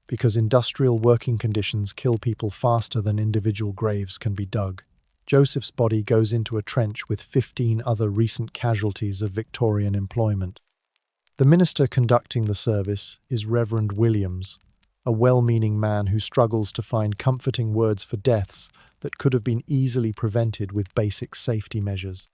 because industrial working conditions kill people faster than individual graves can be dug. Joseph's body goes into a trench with 15 other recent casualties of Victorian employment. The minister conducting the service is Reverend Williams, a well-meaning man who struggles to find comforting words for deaths that could have been easily prevented with basic safety measures.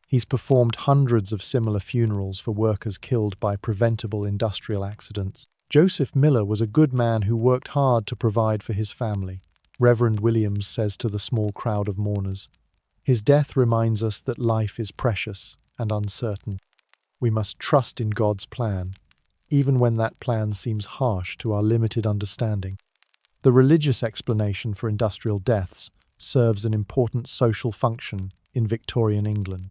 He's performed hundreds of similar funerals for workers killed by preventable industrial accidents. Joseph Miller was a good man who worked hard to provide for his family, Reverend Williams says to the small crowd of mourners. His death reminds us that life is precious and uncertain. We must trust in God's plan, even when that plan seems harsh to our limited understanding. The religious explanation for industrial deaths serves an important social function in Victorian England.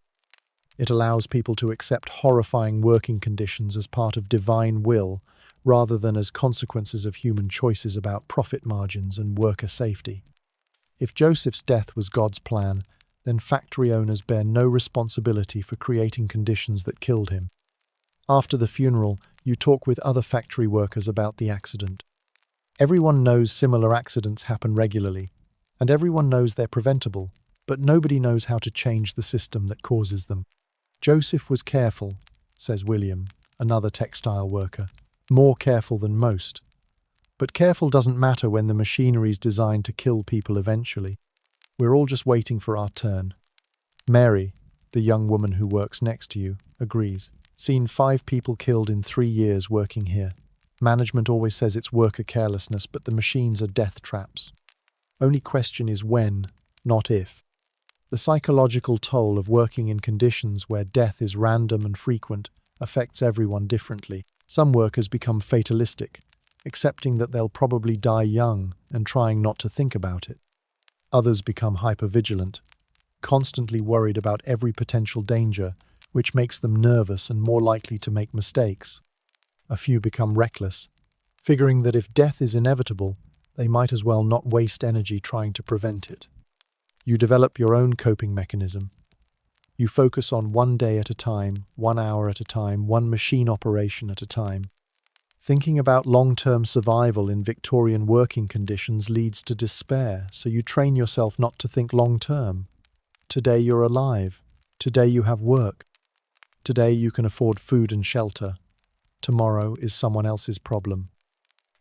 It allows people to accept horrifying working conditions as part of divine will rather than as consequences of human choices about profit margins and worker safety. If Joseph's death was God's plan, then factory owners bear no responsibility for creating conditions that killed him. After the funeral, you talk with other factory workers about the accident. Everyone knows similar accidents happen regularly, and everyone knows they're preventable, but nobody knows how to change the system that causes them. Joseph was careful, says William, another textile worker, more careful than most. But careful doesn't matter when the machinery's designed to kill people eventually. We're all just waiting for our turn. Mary, the young woman who works next to you, agrees. Seen 5 people killed in 3 years working here. Management always says it's worker carelessness, but the machines are death traps. Only question is when, not if. The psychological toll of working in conditions where death is random and frequent affects everyone differently. Some workers become fatalistic, accepting that they'll probably die young and trying not to think about it. Others become hypervigilant, constantly worried about every potential danger, which makes them nervous and more likely to make mistakes. A few become reckless, figuring that if death is inevitable, they might as well not waste energy trying to prevent it. You develop your own coping mechanism. You focus on one day at a time, 1 hour at a time, one machine operation at a time. Thinking about long-term survival in Victorian working conditions leads to despair, so you train yourself not to think long-term. Today you're alive. Today you have work. Today you can afford food and shelter. Tomorrow is someone else's problem.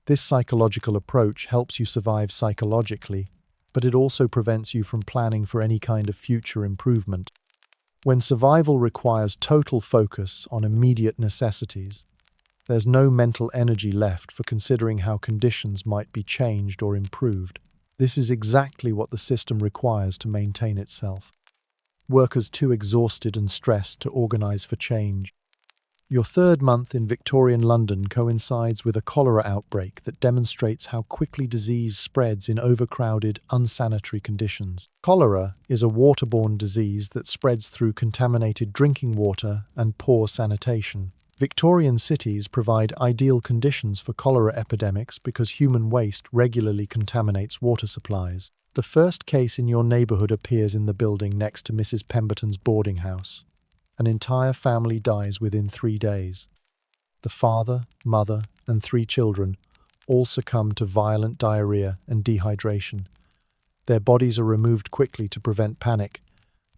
This psychological approach helps you survive psychologically, but it also prevents you from planning for any kind of future improvement. When survival requires total focus on immediate necessities, there's no mental energy left for considering how conditions might be changed or improved. This is exactly what the system requires to maintain itself. Workers too exhausted and stressed to organize for change. Your 3rd month in Victorian London coincides with a cholera outbreak that demonstrates how quickly disease spreads in overcrowded, unsanitary conditions. Cholera is a waterborne disease that spreads through contaminated drinking water and poor sanitation. Victorian cities provide ideal conditions for cholera epidemics because human waste regularly contaminates water supplies. The first case in your neighbourhood appears in the building next to Mrs. Pemberton's boarding house. An entire family dies within 3 days. The father, mother, and 3 children all succumb to violent diarrhea and dehydration. Their bodies are removed quickly to prevent panic,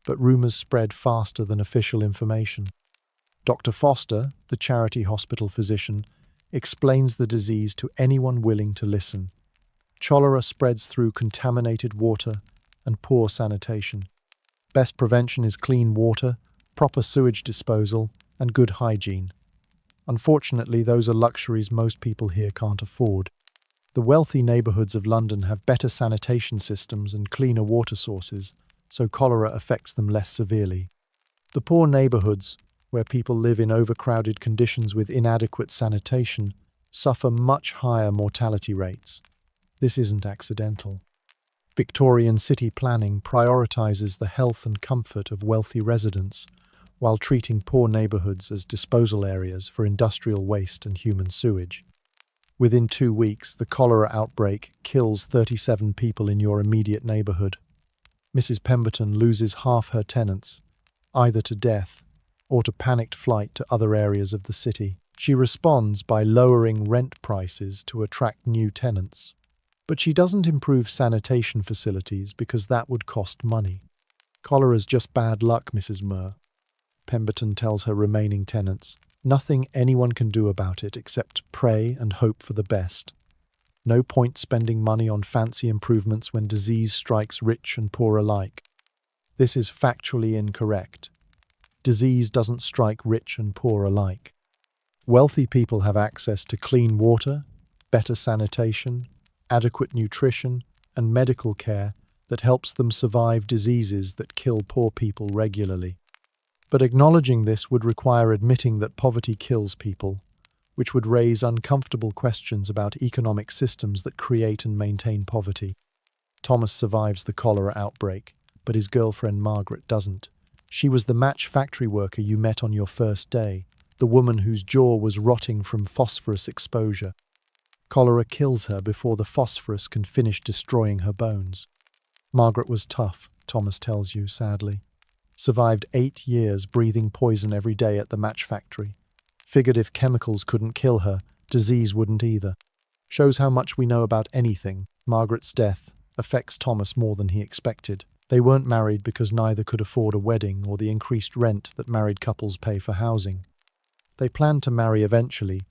but rumours spread faster than official information. Dr. Foster, the charity hospital physician, explains the disease to anyone willing to listen. Cholera spreads through contaminated water and poor sanitation. Best prevention is clean water, proper sewage disposal, and good hygiene. Unfortunately, those are luxuries most people here can't afford. The wealthy neighbourhoods of London have better sanitation systems and cleaner water sources, so cholera affects them less severely. The poor neighbourhoods, where people live in overcrowded conditions with inadequate sanitation, suffer much higher mortality rates. This isn't accidental. Victorian city planning prioritises the health and comfort of wealthy residents, while treating poor neighbourhoods as disposal areas for industrial waste and human sewage. Within 2 weeks, the cholera outbreak kills 37 people in your immediate neighbourhood. Mrs. Pemberton loses half her tenants, either to death or to panicked flight to other areas of the city. She responds by lowering rent prices to attract new tenants. But she doesn't improve sanitation facilities because that would cost money. Cholera's just bad luck, Mrs. Murr, Pemberton tells her remaining tenants. Nothing anyone can do about it except pray and hope for the best. No point spending money on fancy improvements when disease strikes rich and poor alike. This is factually incorrect. Disease doesn't strike rich and poor alike. Wealthy people have access to clean water, better sanitation, adequate nutrition, and medical care that helps them survive diseases that kill poor people regularly. But acknowledging this would require admitting that poverty kills people, which would raise uncomfortable questions about economic systems that create and maintain poverty. Thomas survives the cholera outbreak, but his girlfriend Margaret doesn't. She was the match factory worker you met on your first day, the woman whose jaw was rotting from phosphorus exposure. Cholera kills her before the phosphorus can finish destroying her bones. Margaret was tough, Thomas tells you sadly. Survived 8 years breathing poison every day at the match factory. Figured if chemicals couldn't kill her, disease wouldn't either. Shows how much we know about anything. Margaret's death affects Thomas more than he expected. They weren't married because neither could afford a wedding or the increased rent that married couples pay for housing. They planned to marry eventually,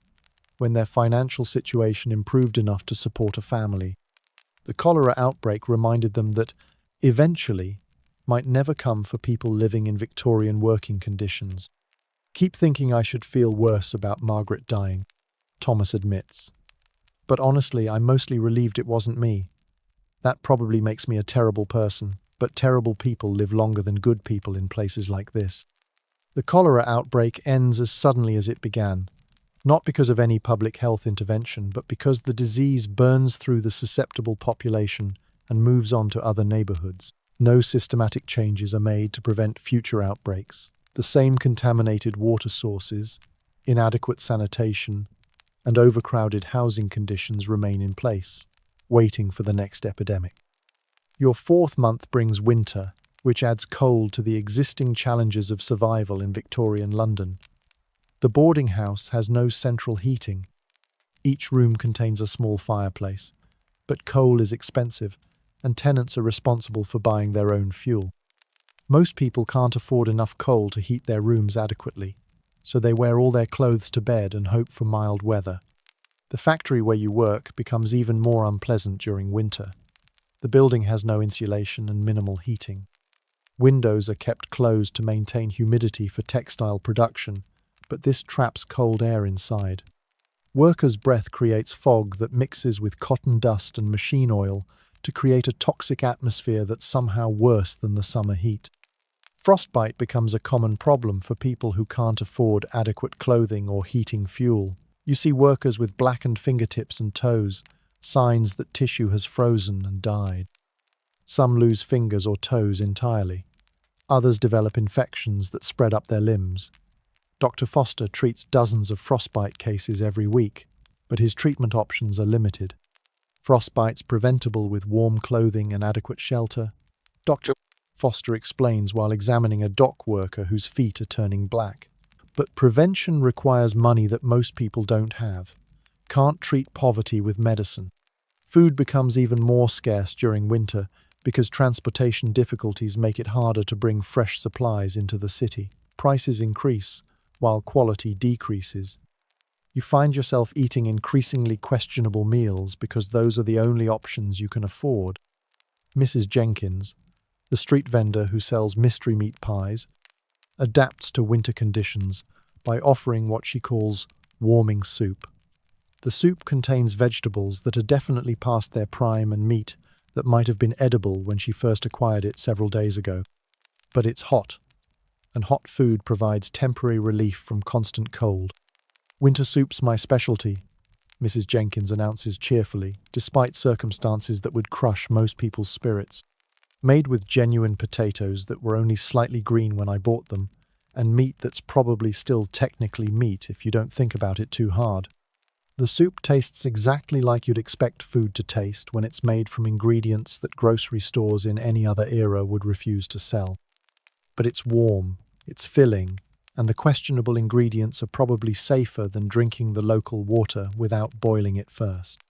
when their financial situation improved enough to support a family. The cholera outbreak reminded them that, eventually, might never come for people living in Victorian working conditions. Keep thinking I should feel worse about Margaret dying, Thomas admits. But honestly, I'm mostly relieved it wasn't me. That probably makes me a terrible person, but terrible people live longer than good people in places like this. The cholera outbreak ends as suddenly as it began, not because of any public health intervention, but because the disease burns through the susceptible population and moves on to other neighbourhoods. No systematic changes are made to prevent future outbreaks. The same contaminated water sources, inadequate sanitation, and overcrowded housing conditions remain in place, waiting for the next epidemic. Your 4th month brings winter, which adds cold to the existing challenges of survival in Victorian London. The boarding house has no central heating. Each room contains a small fireplace, but coal is expensive, and tenants are responsible for buying their own fuel. Most people can't afford enough coal to heat their rooms adequately, so they wear all their clothes to bed and hope for mild weather. The factory where you work becomes even more unpleasant during winter. The building has no insulation and minimal heating. Windows are kept closed to maintain humidity for textile production, but this traps cold air inside. Workers' breath creates fog that mixes with cotton dust and machine oil to create a toxic atmosphere that's somehow worse than the summer heat. Frostbite becomes a common problem for people who can't afford adequate clothing or heating fuel. You see workers with blackened fingertips and toes, signs that tissue has frozen and died. Some lose fingers or toes entirely. Others develop infections that spread up their limbs. Dr. Foster treats dozens of frostbite cases every week, but his treatment options are limited. Frostbite's preventable with warm clothing and adequate shelter, Dr. Foster explains while examining a dock worker whose feet are turning black. But prevention requires money that most people don't have. Can't treat poverty with medicine. Food becomes even more scarce during winter because transportation difficulties make it harder to bring fresh supplies into the city. Prices increase, while quality decreases. You find yourself eating increasingly questionable meals because those are the only options you can afford. Mrs. Jenkins, the street vendor who sells mystery meat pies, adapts to winter conditions by offering what she calls warming soup. The soup contains vegetables that are definitely past their prime and meat that might have been edible when she first acquired it several days ago. But it's hot, and hot food provides temporary relief from constant cold. "Winter soup's my specialty," Mrs. Jenkins announces cheerfully, despite circumstances that would crush most people's spirits. "Made with genuine potatoes that were only slightly green when I bought them, and meat that's probably still technically meat if you don't think about it too hard. The soup tastes exactly like you'd expect food to taste when it's made from ingredients that grocery stores in any other era would refuse to sell. But it's warm, it's filling, and the questionable ingredients are probably safer than drinking the local water without boiling it first."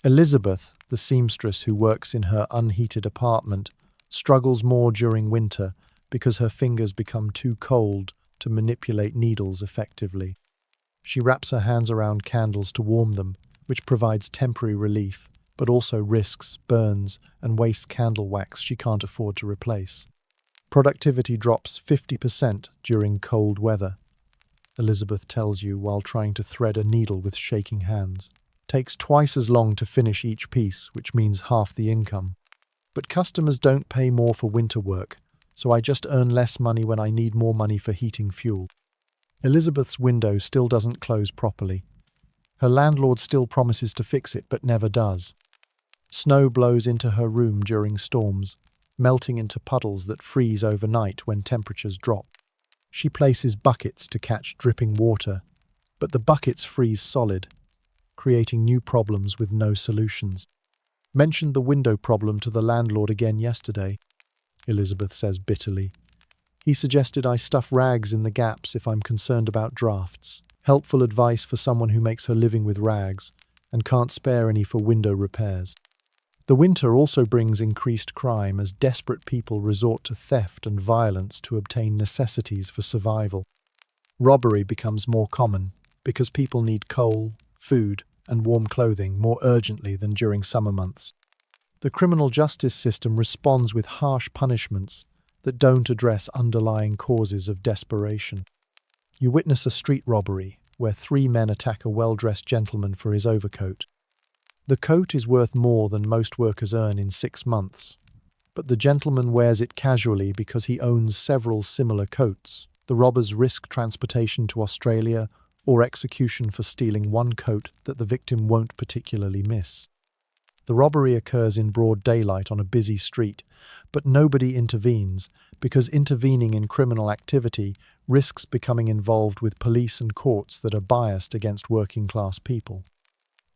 Elizabeth, the seamstress who works in her unheated apartment, struggles more during winter because her fingers become too cold to manipulate needles effectively. She wraps her hands around candles to warm them, which provides temporary relief, but also risks burns and wastes candle wax she can't afford to replace. Productivity drops 50% during cold weather, Elizabeth tells you while trying to thread a needle with shaking hands. Takes twice as long to finish each piece, which means half the income. "But customers don't pay more for winter work, so I just earn less money when I need more money for heating fuel." Elizabeth's window still doesn't close properly. Her landlord still promises to fix it, but never does. Snow blows into her room during storms, melting into puddles that freeze overnight when temperatures drop. She places buckets to catch dripping water, but the buckets freeze solid, creating new problems with no solutions. "Mentioned the window problem to the landlord again yesterday," Elizabeth says bitterly. "He suggested I stuff rags in the gaps if I'm concerned about drafts. Helpful advice for someone who makes her living with rags and can't spare any for window repairs." The winter also brings increased crime as desperate people resort to theft and violence to obtain necessities for survival. Robbery becomes more common because people need coal, food, and warm clothing more urgently than during summer months. The criminal justice system responds with harsh punishments that don't address underlying causes of desperation. You witness a street robbery where 3 men attack a well-dressed gentleman for his overcoat. The coat is worth more than most workers earn in 6 months, but the gentleman wears it casually because he owns several similar coats. The robbers risk transportation to Australia or execution for stealing one coat that the victim won't particularly miss. The robbery occurs in broad daylight on a busy street, but nobody intervenes because intervening in criminal activity risks becoming involved with police and courts that are biased against working-class people.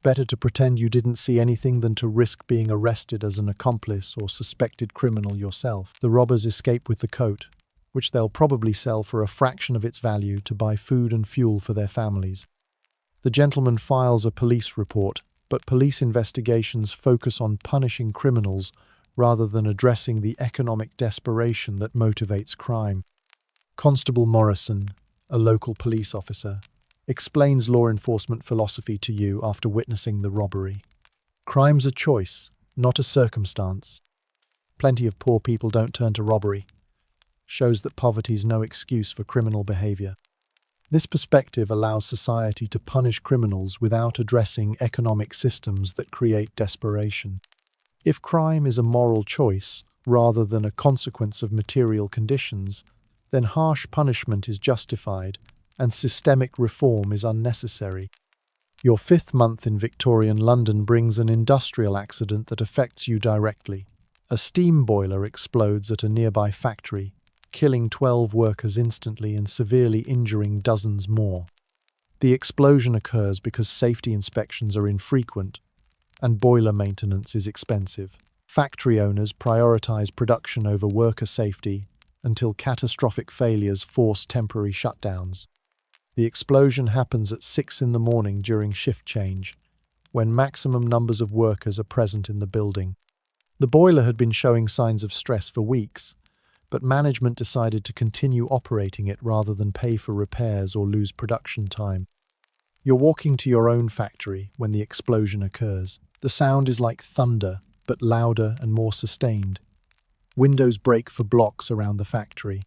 Better to pretend you didn't see anything than to risk being arrested as an accomplice or suspected criminal yourself. The robbers escape with the coat, which they'll probably sell for a fraction of its value to buy food and fuel for their families. The gentleman files a police report, but police investigations focus on punishing criminals rather than addressing the economic desperation that motivates crime. Constable Morrison, a local police officer, explains law enforcement philosophy to you after witnessing the robbery. "Crime's a choice, not a circumstance. Plenty of poor people don't turn to robbery. Shows that poverty's no excuse for criminal behavior." This perspective allows society to punish criminals without addressing economic systems that create desperation. If crime is a moral choice rather than a consequence of material conditions, then harsh punishment is justified and systemic reform is unnecessary. Your 5th month in Victorian London brings an industrial accident that affects you directly. A steam boiler explodes at a nearby factory, killing 12 workers instantly and severely injuring dozens more. The explosion occurs because safety inspections are infrequent and boiler maintenance is expensive. Factory owners prioritize production over worker safety until catastrophic failures force temporary shutdowns. The explosion happens at 6 in the morning during shift change, when maximum numbers of workers are present in the building. The boiler had been showing signs of stress for weeks, but management decided to continue operating it rather than pay for repairs or lose production time. You're walking to your own factory when the explosion occurs. The sound is like thunder, but louder and more sustained. Windows break for blocks around the factory.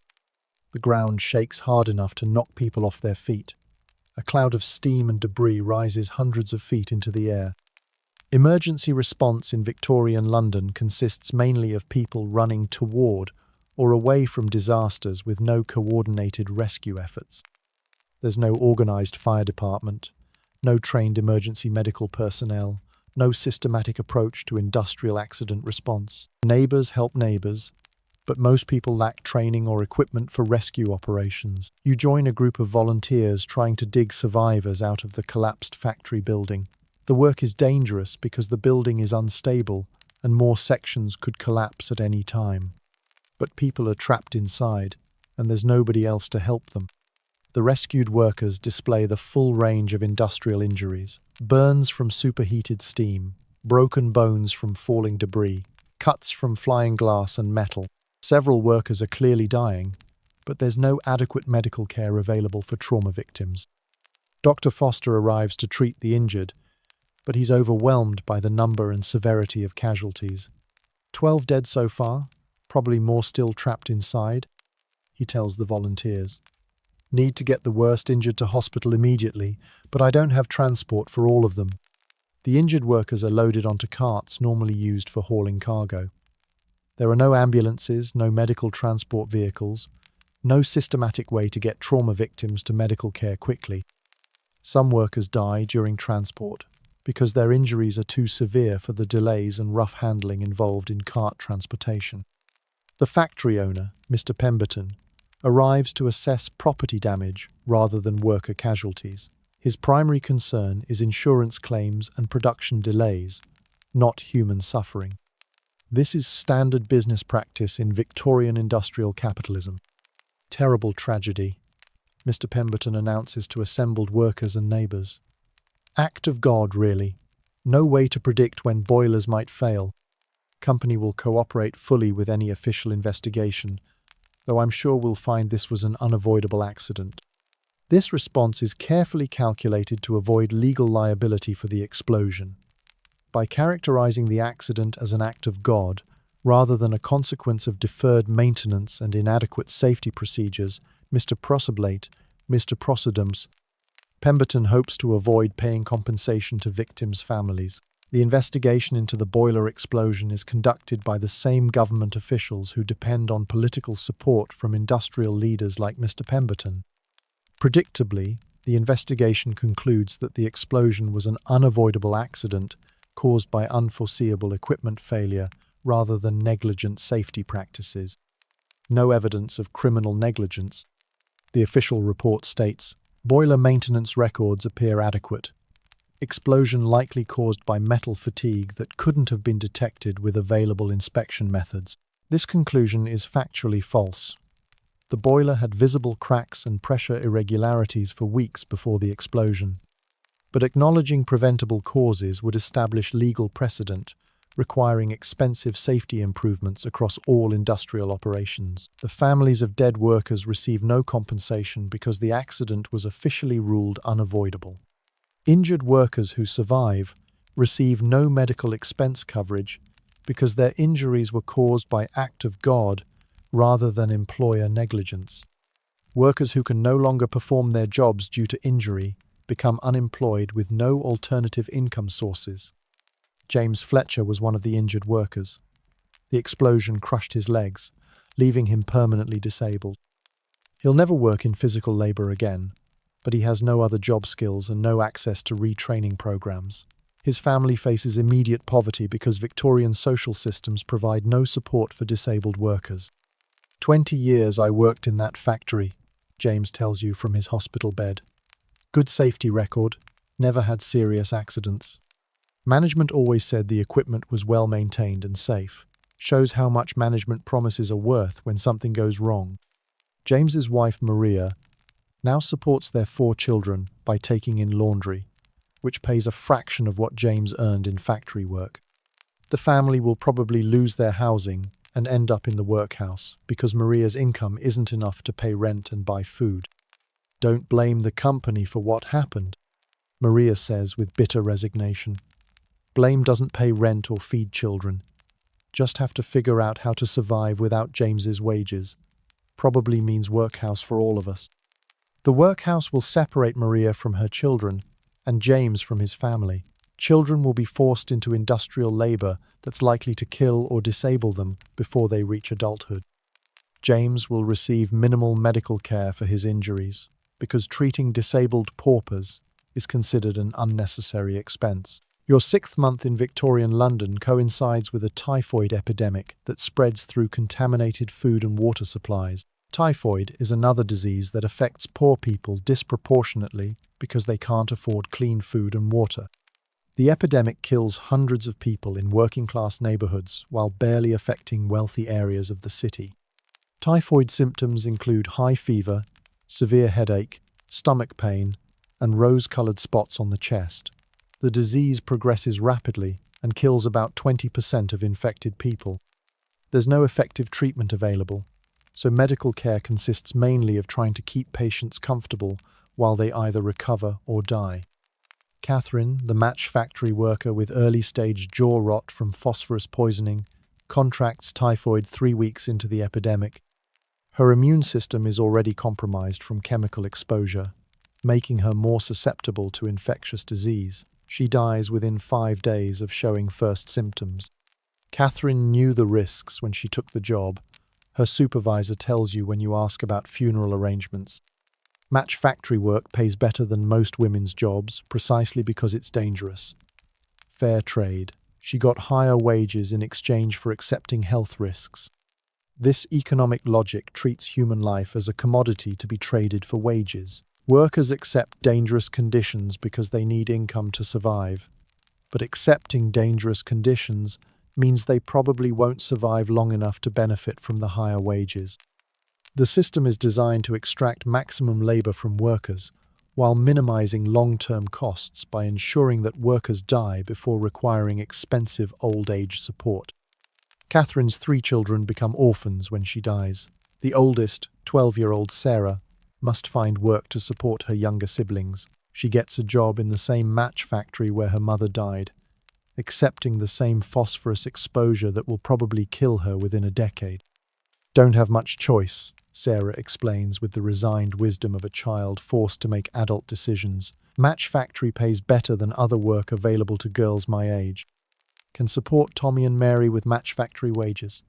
The ground shakes hard enough to knock people off their feet. A cloud of steam and debris rises hundreds of feet into the air. Emergency response in Victorian London consists mainly of people running toward or away from disasters with no coordinated rescue efforts. There's no organised fire department, no trained emergency medical personnel, no systematic approach to industrial accident response. Neighbours help neighbours, but most people lack training or equipment for rescue operations. You join a group of volunteers trying to dig survivors out of the collapsed factory building. The work is dangerous because the building is unstable and more sections could collapse at any time. But people are trapped inside, and there's nobody else to help them. The rescued workers display the full range of industrial injuries: burns from superheated steam, broken bones from falling debris, cuts from flying glass and metal. Several workers are clearly dying, but there's no adequate medical care available for trauma victims. Dr. Foster arrives to treat the injured, but he's overwhelmed by the number and severity of casualties. 12 dead so far, probably more still trapped inside, he tells the volunteers. Need to get the worst injured to hospital immediately, but I don't have transport for all of them. The injured workers are loaded onto carts normally used for hauling cargo. There are no ambulances, no medical transport vehicles, no systematic way to get trauma victims to medical care quickly. Some workers die during transport because their injuries are too severe for the delays and rough handling involved in cart transportation. The factory owner, Mr. Pemberton, arrives to assess property damage rather than worker casualties. His primary concern is insurance claims and production delays, not human suffering. This is standard business practice in Victorian industrial capitalism. Terrible tragedy, Mr. Pemberton announces to assembled workers and neighbours. Act of God, really. No way to predict when boilers might fail. Company will cooperate fully with any official investigation, though I'm sure we'll find this was an unavoidable accident. This response is carefully calculated to avoid legal liability for the explosion. By characterizing the accident as an act of God, rather than a consequence of deferred maintenance and inadequate safety procedures, Mr. Procedums, Pemberton hopes to avoid paying compensation to victims' families. The investigation into the boiler explosion is conducted by the same government officials who depend on political support from industrial leaders like Mr. Pemberton. Predictably, the investigation concludes that the explosion was an unavoidable accident caused by unforeseeable equipment failure rather than negligent safety practices. No evidence of criminal negligence. The official report states, boiler maintenance records appear adequate. Explosion likely caused by metal fatigue that couldn't have been detected with available inspection methods. This conclusion is factually false. The boiler had visible cracks and pressure irregularities for weeks before the explosion. But acknowledging preventable causes would establish legal precedent, requiring expensive safety improvements across all industrial operations. The families of dead workers receive no compensation because the accident was officially ruled unavoidable. Injured workers who survive receive no medical expense coverage because their injuries were caused by act of God rather than employer negligence. Workers who can no longer perform their jobs due to injury become unemployed with no alternative income sources. James Fletcher was one of the injured workers. The explosion crushed his legs, leaving him permanently disabled. He'll never work in physical labor again, but he has no other job skills and no access to retraining programs. His family faces immediate poverty because Victorian social systems provide no support for disabled workers. 20 years I worked in that factory, James tells you from his hospital bed. Good safety record, never had serious accidents. Management always said the equipment was well maintained and safe. Shows how much management promises are worth when something goes wrong. James's wife Maria now supports their 4 children by taking in laundry, which pays a fraction of what James earned in factory work. The family will probably lose their housing and end up in the workhouse because Maria's income isn't enough to pay rent and buy food. Don't blame the company for what happened, Maria says with bitter resignation. Blame doesn't pay rent or feed children. Just have to figure out how to survive without James's wages. Probably means workhouse for all of us. The workhouse will separate Maria from her children and James from his family. Children will be forced into industrial labor that's likely to kill or disable them before they reach adulthood. James will receive minimal medical care for his injuries because treating disabled paupers is considered an unnecessary expense. Your 6th month in Victorian London coincides with a typhoid epidemic that spreads through contaminated food and water supplies. Typhoid is another disease that affects poor people disproportionately because they can't afford clean food and water. The epidemic kills hundreds of people in working-class neighborhoods while barely affecting wealthy areas of the city. Typhoid symptoms include high fever, severe headache, stomach pain, and rose-colored spots on the chest. The disease progresses rapidly and kills about 20% of infected people. There's no effective treatment available, so medical care consists mainly of trying to keep patients comfortable while they either recover or die. Catherine, the match factory worker with early-stage jaw rot from phosphorus poisoning, contracts typhoid 3 weeks into the epidemic. Her immune system is already compromised from chemical exposure, making her more susceptible to infectious disease. She dies within 5 days of showing first symptoms. Catherine knew the risks when she took the job. Her supervisor tells you when you ask about funeral arrangements. Match factory work pays better than most women's jobs precisely because it's dangerous. Fair trade. She got higher wages in exchange for accepting health risks. This economic logic treats human life as a commodity to be traded for wages. Workers accept dangerous conditions because they need income to survive. But accepting dangerous conditions means they probably won't survive long enough to benefit from the higher wages. The system is designed to extract maximum labor from workers, while minimizing long-term costs by ensuring that workers die before requiring expensive old-age support. Catherine's 3 children become orphans when she dies. The oldest, 12-year-old Sarah, must find work to support her younger siblings. She gets a job in the same match factory where her mother died, accepting the same phosphorus exposure that will probably kill her within a decade. Don't have much choice, Sarah explains with the resigned wisdom of a child forced to make adult decisions. Match factory pays better than other work available to girls my age. Can support Tommy and Mary with match factory wages.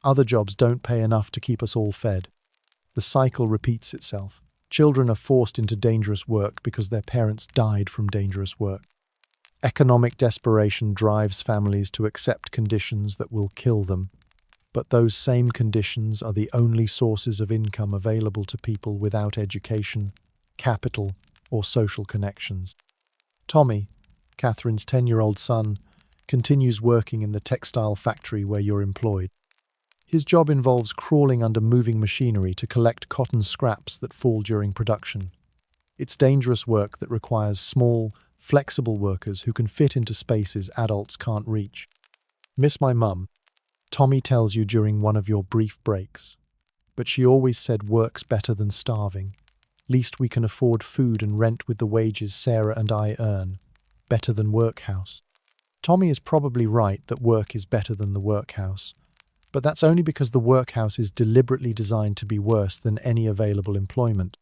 Other jobs don't pay enough to keep us all fed. The cycle repeats itself. Children are forced into dangerous work because their parents died from dangerous work. Economic desperation drives families to accept conditions that will kill them. But those same conditions are the only sources of income available to people without education, capital, or social connections. Tommy, Catherine's 10-year-old son, continues working in the textile factory where you're employed. His job involves crawling under moving machinery to collect cotton scraps that fall during production. It's dangerous work that requires small, flexible workers who can fit into spaces adults can't reach. Miss my mum, Tommy tells you during one of your brief breaks. But she always said work's better than starving. Least we can afford food and rent with the wages Sarah and I earn. Better than workhouse. Tommy is probably right that work is better than the workhouse. But that's only because the workhouse is deliberately designed to be worse than any available employment.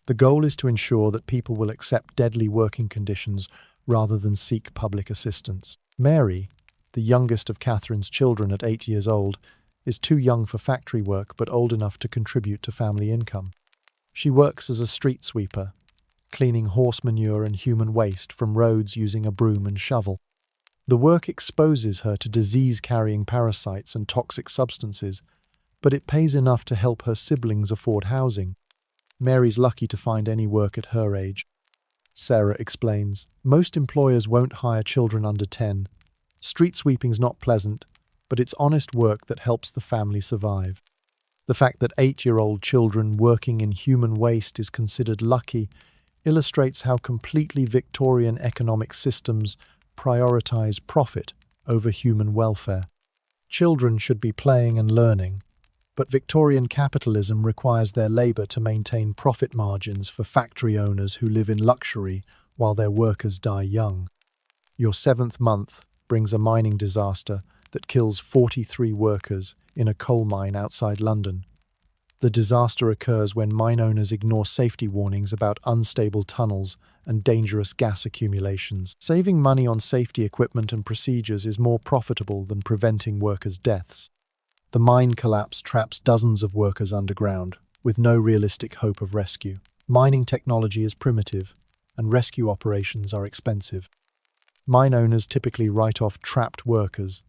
The goal is to ensure that people will accept deadly working conditions rather than seek public assistance. Mary, the youngest of Catherine's children at 8 years old, is too young for factory work but old enough to contribute to family income. She works as a street sweeper, cleaning horse manure and human waste from roads using a broom and shovel. The work exposes her to disease-carrying parasites and toxic substances, but it pays enough to help her siblings afford housing. Mary's lucky to find any work at her age. Sarah explains, most employers won't hire children under 10. Street sweeping's not pleasant, but it's honest work that helps the family survive. The fact that 8-year-old children working in human waste is considered lucky illustrates how completely Victorian economic systems prioritize profit over human welfare. Children should be playing and learning, but Victorian capitalism requires their labor to maintain profit margins for factory owners who live in luxury while their workers die young. Your 7th month brings a mining disaster that kills 43 workers in a coal mine outside London. The disaster occurs when mine owners ignore safety warnings about unstable tunnels and dangerous gas accumulations. Saving money on safety equipment and procedures is more profitable than preventing workers' deaths. The mine collapse traps dozens of workers underground, with no realistic hope of rescue. Mining technology is primitive, and rescue operations are expensive. Mine owners typically write off trapped workers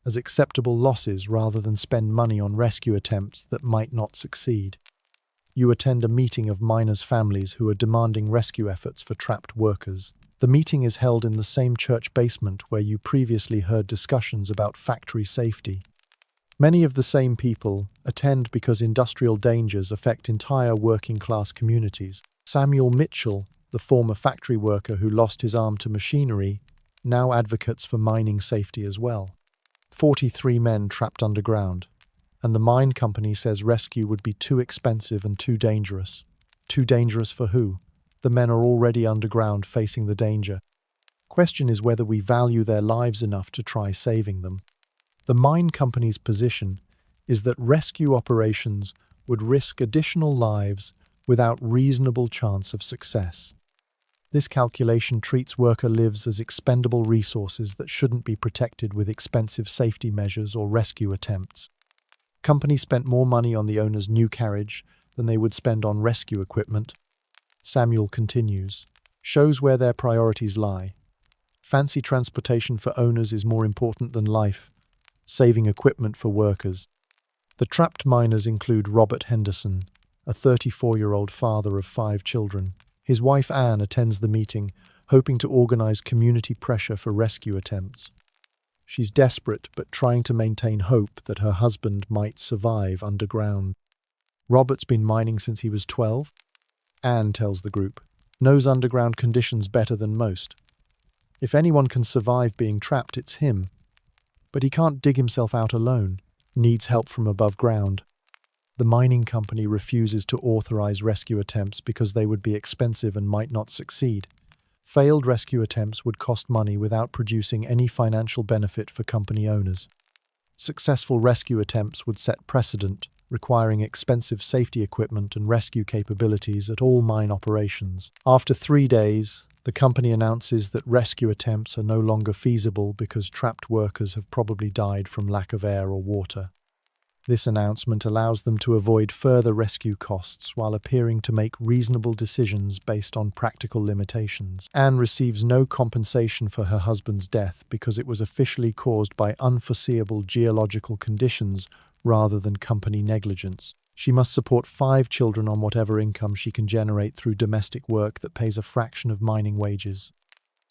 as acceptable losses rather than spend money on rescue attempts that might not succeed. You attend a meeting of miners' families who are demanding rescue efforts for trapped workers. The meeting is held in the same church basement where you previously heard discussions about factory safety. Many of the same people attend because industrial dangers affect entire working-class communities. Samuel Mitchell, the former factory worker who lost his arm to machinery, now advocates for mining safety as well. 43 men trapped underground, and the mine company says rescue would be too expensive and too dangerous. Too dangerous for who? The men are already underground facing the danger. Question is whether we value their lives enough to try saving them. The mine company's position is that rescue operations would risk additional lives without reasonable chance of success. This calculation treats worker lives as expendable resources that shouldn't be protected with expensive safety measures or rescue attempts. Companies spent more money on the owner's new carriage than they would spend on rescue equipment. Samuel continues, shows where their priorities lie. Fancy transportation for owners is more important than life, saving equipment for workers. The trapped miners include Robert Henderson, a 34-year-old father of 5 children. His wife Anne attends the meeting, hoping to organize community pressure for rescue attempts. She's desperate but trying to maintain hope that her husband might survive underground. Robert's been mining since he was 12. Anne tells the group, knows underground conditions better than most. If anyone can survive being trapped, it's him. But he can't dig himself out alone, needs help from above ground. The mining company refuses to authorize rescue attempts because they would be expensive and might not succeed. Failed rescue attempts would cost money without producing any financial benefit for company owners. Successful rescue attempts would set precedent, requiring expensive safety equipment and rescue capabilities at all mine operations. After 3 days, the company announces that rescue attempts are no longer feasible because trapped workers have probably died from lack of air or water. This announcement allows them to avoid further rescue costs while appearing to make reasonable decisions based on practical limitations. Anne receives no compensation for her husband's death because it was officially caused by unforeseeable geological conditions rather than company negligence. She must support 5 children on whatever income she can generate through domestic work that pays a fraction of mining wages.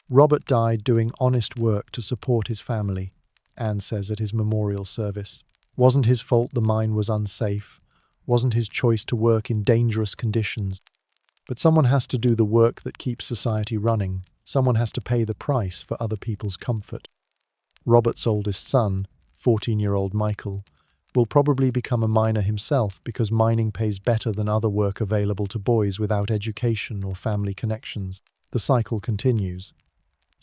Robert died doing honest work to support his family, Anne says at his memorial service. Wasn't his fault the mine was unsafe, wasn't his choice to work in dangerous conditions. But someone has to do the work that keeps society running. Someone has to pay the price for other people's comfort. Robert's oldest son, 14-year-old Michael, will probably become a miner himself because mining pays better than other work available to boys without education or family connections. The cycle continues.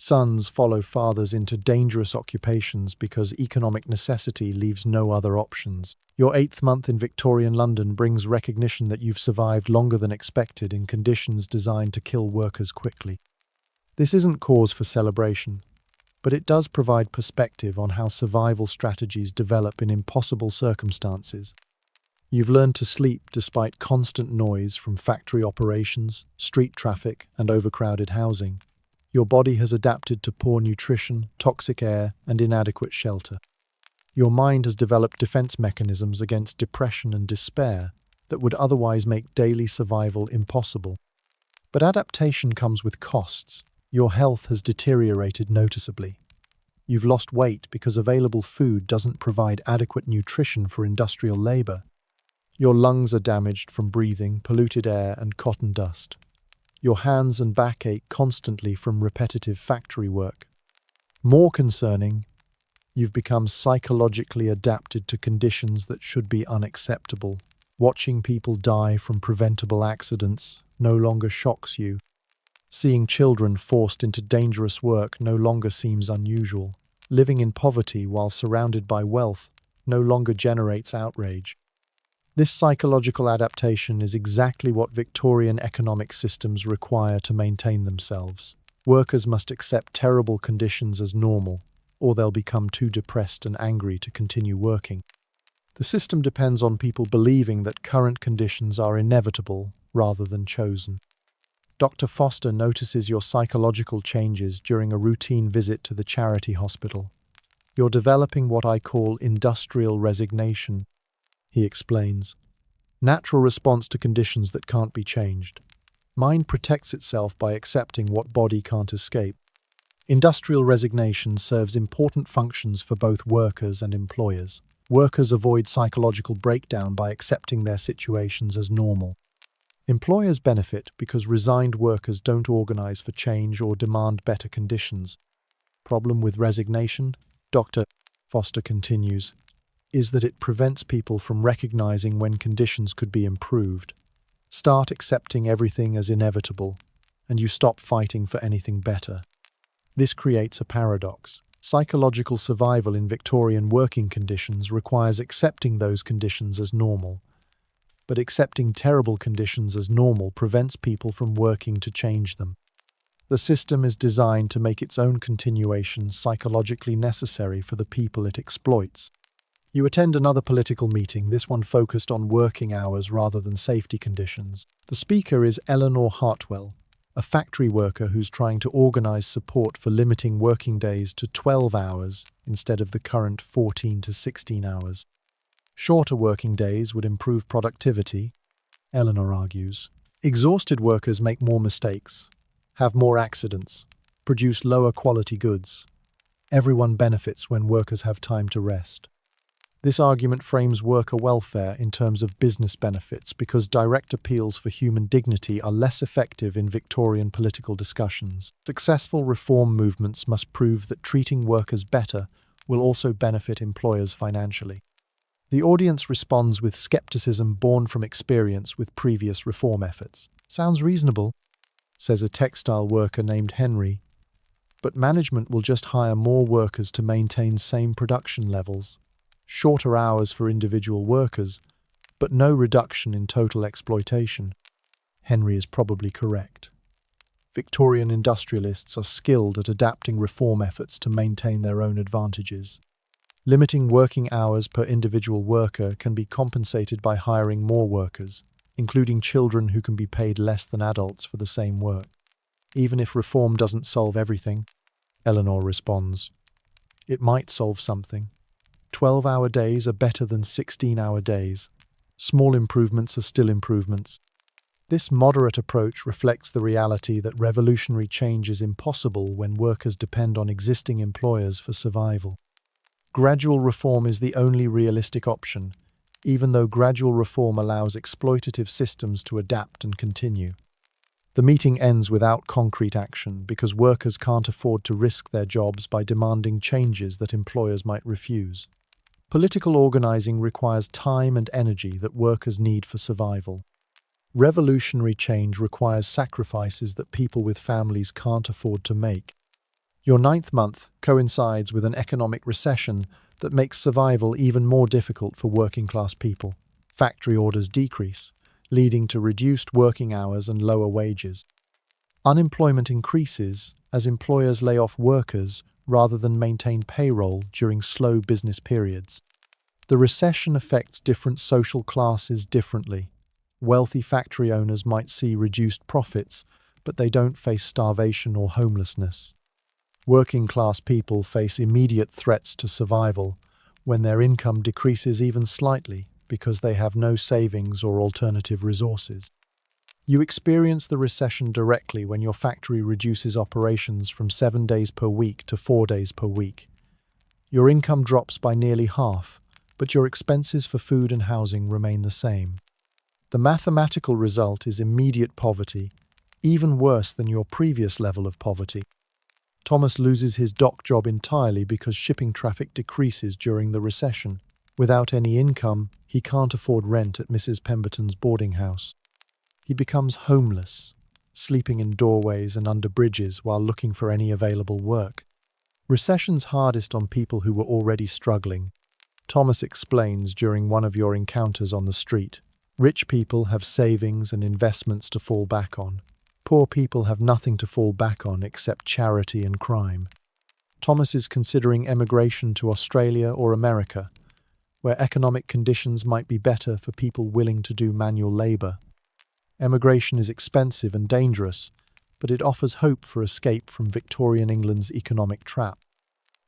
Sons follow fathers into dangerous occupations because economic necessity leaves no other options. Your 8th month in Victorian London brings recognition that you've survived longer than expected in conditions designed to kill workers quickly. This isn't cause for celebration, but it does provide perspective on how survival strategies develop in impossible circumstances. You've learned to sleep despite constant noise from factory operations, street traffic, and overcrowded housing. Your body has adapted to poor nutrition, toxic air, and inadequate shelter. Your mind has developed defense mechanisms against depression and despair that would otherwise make daily survival impossible. But adaptation comes with costs. Your health has deteriorated noticeably. You've lost weight because available food doesn't provide adequate nutrition for industrial labor. Your lungs are damaged from breathing polluted air and cotton dust. Your hands and back ache constantly from repetitive factory work. More concerning, you've become psychologically adapted to conditions that should be unacceptable. Watching people die from preventable accidents no longer shocks you. Seeing children forced into dangerous work no longer seems unusual. Living in poverty while surrounded by wealth no longer generates outrage. This psychological adaptation is exactly what Victorian economic systems require to maintain themselves. Workers must accept terrible conditions as normal, or they'll become too depressed and angry to continue working. The system depends on people believing that current conditions are inevitable rather than chosen. Dr. Foster notices your psychological changes during a routine visit to the charity hospital. You're developing what I call industrial resignation, he explains. Natural response to conditions that can't be changed. Mind protects itself by accepting what body can't escape. Industrial resignation serves important functions for both workers and employers. Workers avoid psychological breakdown by accepting their situations as normal. Employers benefit because resigned workers don't organize for change or demand better conditions. Problem with resignation, Dr. Foster continues, is that it prevents people from recognizing when conditions could be improved. Start accepting everything as inevitable, and you stop fighting for anything better. This creates a paradox. Psychological survival in Victorian working conditions requires accepting those conditions as normal. But accepting terrible conditions as normal prevents people from working to change them. The system is designed to make its own continuation psychologically necessary for the people it exploits. You attend another political meeting, this one focused on working hours rather than safety conditions. The speaker is Eleanor Hartwell, a factory worker who's trying to organize support for limiting working days to 12 hours instead of the current 14 to 16 hours. Shorter working days would improve productivity, Eleanor argues. Exhausted workers make more mistakes, have more accidents, produce lower quality goods. Everyone benefits when workers have time to rest. This argument frames worker welfare in terms of business benefits because direct appeals for human dignity are less effective in Victorian political discussions. Successful reform movements must prove that treating workers better will also benefit employers financially. The audience responds with skepticism born from experience with previous reform efforts. Sounds reasonable, says a textile worker named Henry, but management will just hire more workers to maintain same production levels. Shorter hours for individual workers, but no reduction in total exploitation. Henry is probably correct. Victorian industrialists are skilled at adapting reform efforts to maintain their own advantages. Limiting working hours per individual worker can be compensated by hiring more workers, including children who can be paid less than adults for the same work. Even if reform doesn't solve everything, Eleanor responds, it might solve something. 12-hour days are better than 16-hour days. Small improvements are still improvements. This moderate approach reflects the reality that revolutionary change is impossible when workers depend on existing employers for survival. Gradual reform is the only realistic option, even though gradual reform allows exploitative systems to adapt and continue. The meeting ends without concrete action because workers can't afford to risk their jobs by demanding changes that employers might refuse. Political organizing requires time and energy that workers need for survival. Revolutionary change requires sacrifices that people with families can't afford to make. Your 9th month coincides with an economic recession that makes survival even more difficult for working-class people. Factory orders decrease, leading to reduced working hours and lower wages. Unemployment increases as employers lay off workers rather than maintain payroll during slow business periods. The recession affects different social classes differently. Wealthy factory owners might see reduced profits, but they don't face starvation or homelessness. Working-class people face immediate threats to survival when their income decreases even slightly because they have no savings or alternative resources. You experience the recession directly when your factory reduces operations from 7 days per week to 4 days per week. Your income drops by nearly half, but your expenses for food and housing remain the same. The mathematical result is immediate poverty, even worse than your previous level of poverty. Thomas loses his dock job entirely because shipping traffic decreases during the recession. Without any income, he can't afford rent at Mrs. Pemberton's boarding house. He becomes homeless, sleeping in doorways and under bridges while looking for any available work. Recession's hardest on people who were already struggling. Thomas explains during one of your encounters on the street. Rich people have savings and investments to fall back on. Poor people have nothing to fall back on except charity and crime. Thomas is considering emigration to Australia or America, where economic conditions might be better for people willing to do manual labour. Emigration is expensive and dangerous, but it offers hope for escape from Victorian England's economic trap.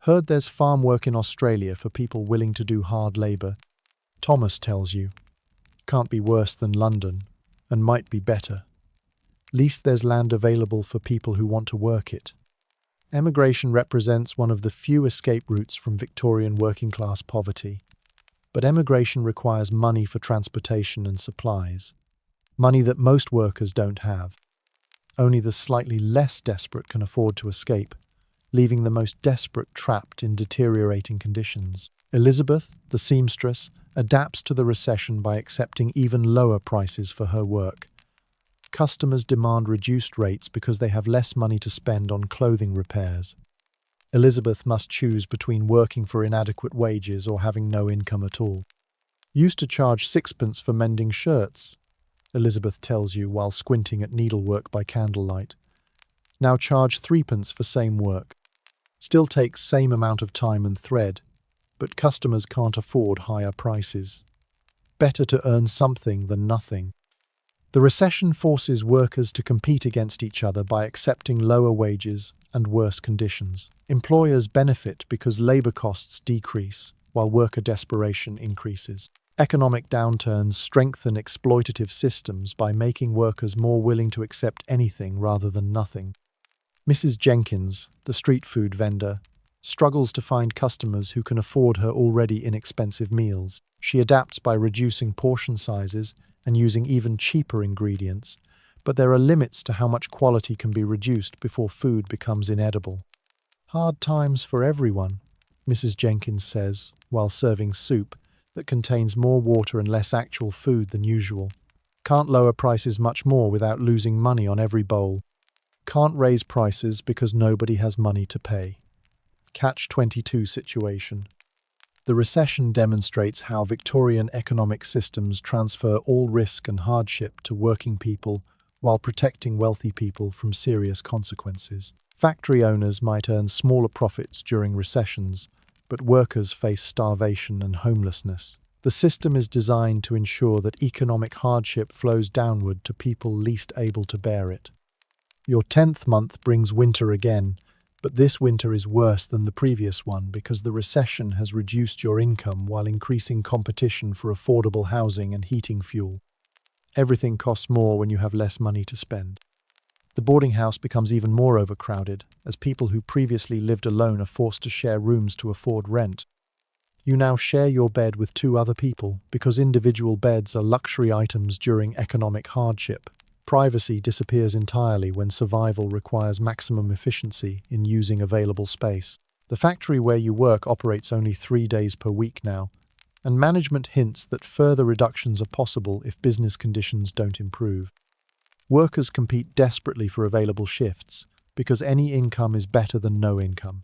Heard there's farm work in Australia for people willing to do hard labour. Thomas tells you, can't be worse than London, and might be better. Least there's land available for people who want to work it. Emigration represents one of the few escape routes from Victorian working-class poverty. But emigration requires money for transportation and supplies. Money that most workers don't have. Only the slightly less desperate can afford to escape, leaving the most desperate trapped in deteriorating conditions. Elizabeth, the seamstress, adapts to the recession by accepting even lower prices for her work. Customers demand reduced rates because they have less money to spend on clothing repairs. Elizabeth must choose between working for inadequate wages or having no income at all. Used to charge sixpence for mending shirts, Elizabeth tells you while squinting at needlework by candlelight. Now charge threepence for same work. Still takes same amount of time and thread, but customers can't afford higher prices. Better to earn something than nothing. The recession forces workers to compete against each other by accepting lower wages and worse conditions. Employers benefit because labour costs decrease, while worker desperation increases. Economic downturns strengthen exploitative systems by making workers more willing to accept anything rather than nothing. Mrs. Jenkins, the street food vendor, struggles to find customers who can afford her already inexpensive meals. She adapts by reducing portion sizes and using even cheaper ingredients, but there are limits to how much quality can be reduced before food becomes inedible. Hard times for everyone, Mrs. Jenkins says, while serving soup that contains more water and less actual food than usual. Can't lower prices much more without losing money on every bowl. Can't raise prices because nobody has money to pay. Catch-22 situation. The recession demonstrates how Victorian economic systems transfer all risk and hardship to working people while protecting wealthy people from serious consequences. Factory owners might earn smaller profits during recessions, but workers face starvation and homelessness. The system is designed to ensure that economic hardship flows downward to people least able to bear it. Your 10th month brings winter again, but this winter is worse than the previous one because the recession has reduced your income while increasing competition for affordable housing and heating fuel. Everything costs more when you have less money to spend. The boarding house becomes even more overcrowded, as people who previously lived alone are forced to share rooms to afford rent. You now share your bed with 2 other people because individual beds are luxury items during economic hardship. Privacy disappears entirely when survival requires maximum efficiency in using available space. The factory where you work operates only 3 days per week now, and management hints that further reductions are possible if business conditions don't improve. Workers compete desperately for available shifts because any income is better than no income.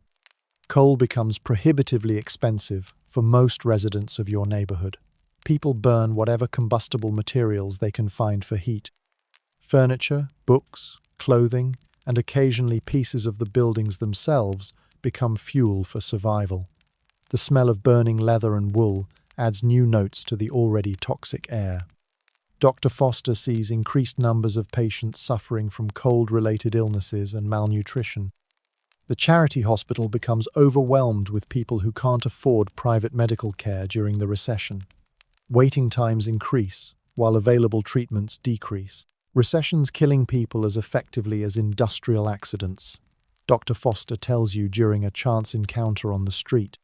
Coal becomes prohibitively expensive for most residents of your neighborhood. People burn whatever combustible materials they can find for heat. Furniture, books, clothing, and occasionally pieces of the buildings themselves become fuel for survival. The smell of burning leather and wool adds new notes to the already toxic air. Dr. Foster sees increased numbers of patients suffering from cold-related illnesses and malnutrition. The charity hospital becomes overwhelmed with people who can't afford private medical care during the recession. Waiting times increase, while available treatments decrease. Recessions killing people as effectively as industrial accidents, Dr. Foster tells you during a chance encounter on the street.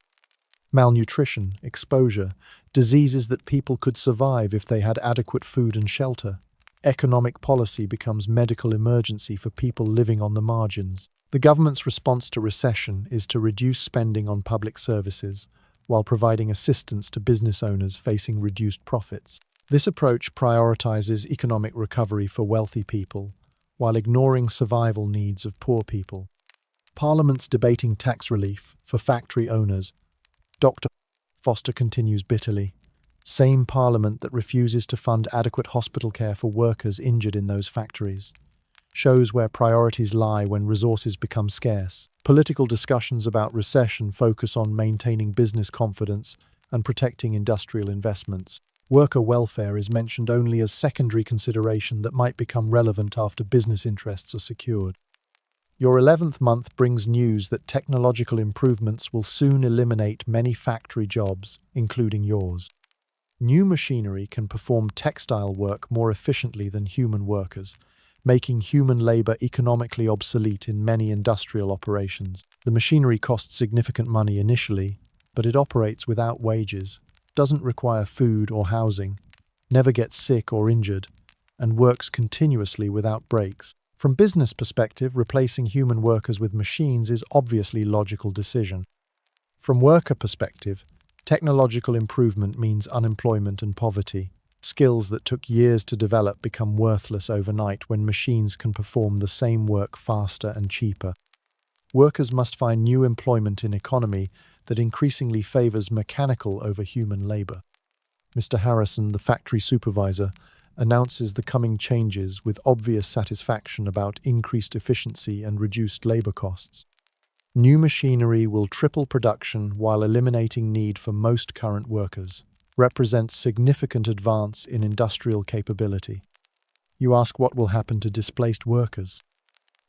Malnutrition, exposure, diseases that people could survive if they had adequate food and shelter. Economic policy becomes medical emergency for people living on the margins. The government's response to recession is to reduce spending on public services, while providing assistance to business owners facing reduced profits. This approach prioritizes economic recovery for wealthy people, while ignoring survival needs of poor people. Parliament's debating tax relief for factory owners. Dr. Foster continues bitterly. Same parliament that refuses to fund adequate hospital care for workers injured in those factories. Shows where priorities lie when resources become scarce. Political discussions about recession focus on maintaining business confidence and protecting industrial investments. Worker welfare is mentioned only as secondary consideration that might become relevant after business interests are secured. Your 11th month brings news that technological improvements will soon eliminate many factory jobs, including yours. New machinery can perform textile work more efficiently than human workers, making human labor economically obsolete in many industrial operations. The machinery costs significant money initially, but it operates without wages, doesn't require food or housing, never gets sick or injured, and works continuously without breaks. From business perspective, replacing human workers with machines is obviously a logical decision. From worker perspective, technological improvement means unemployment and poverty. Skills that took years to develop become worthless overnight when machines can perform the same work faster and cheaper. Workers must find new employment in an economy that increasingly favors mechanical over human labor. Mr. Harrison, the factory supervisor, announces the coming changes with obvious satisfaction about increased efficiency and reduced labor costs. New machinery will triple production while eliminating need for most current workers, represents significant advance in industrial capability. You ask what will happen to displaced workers?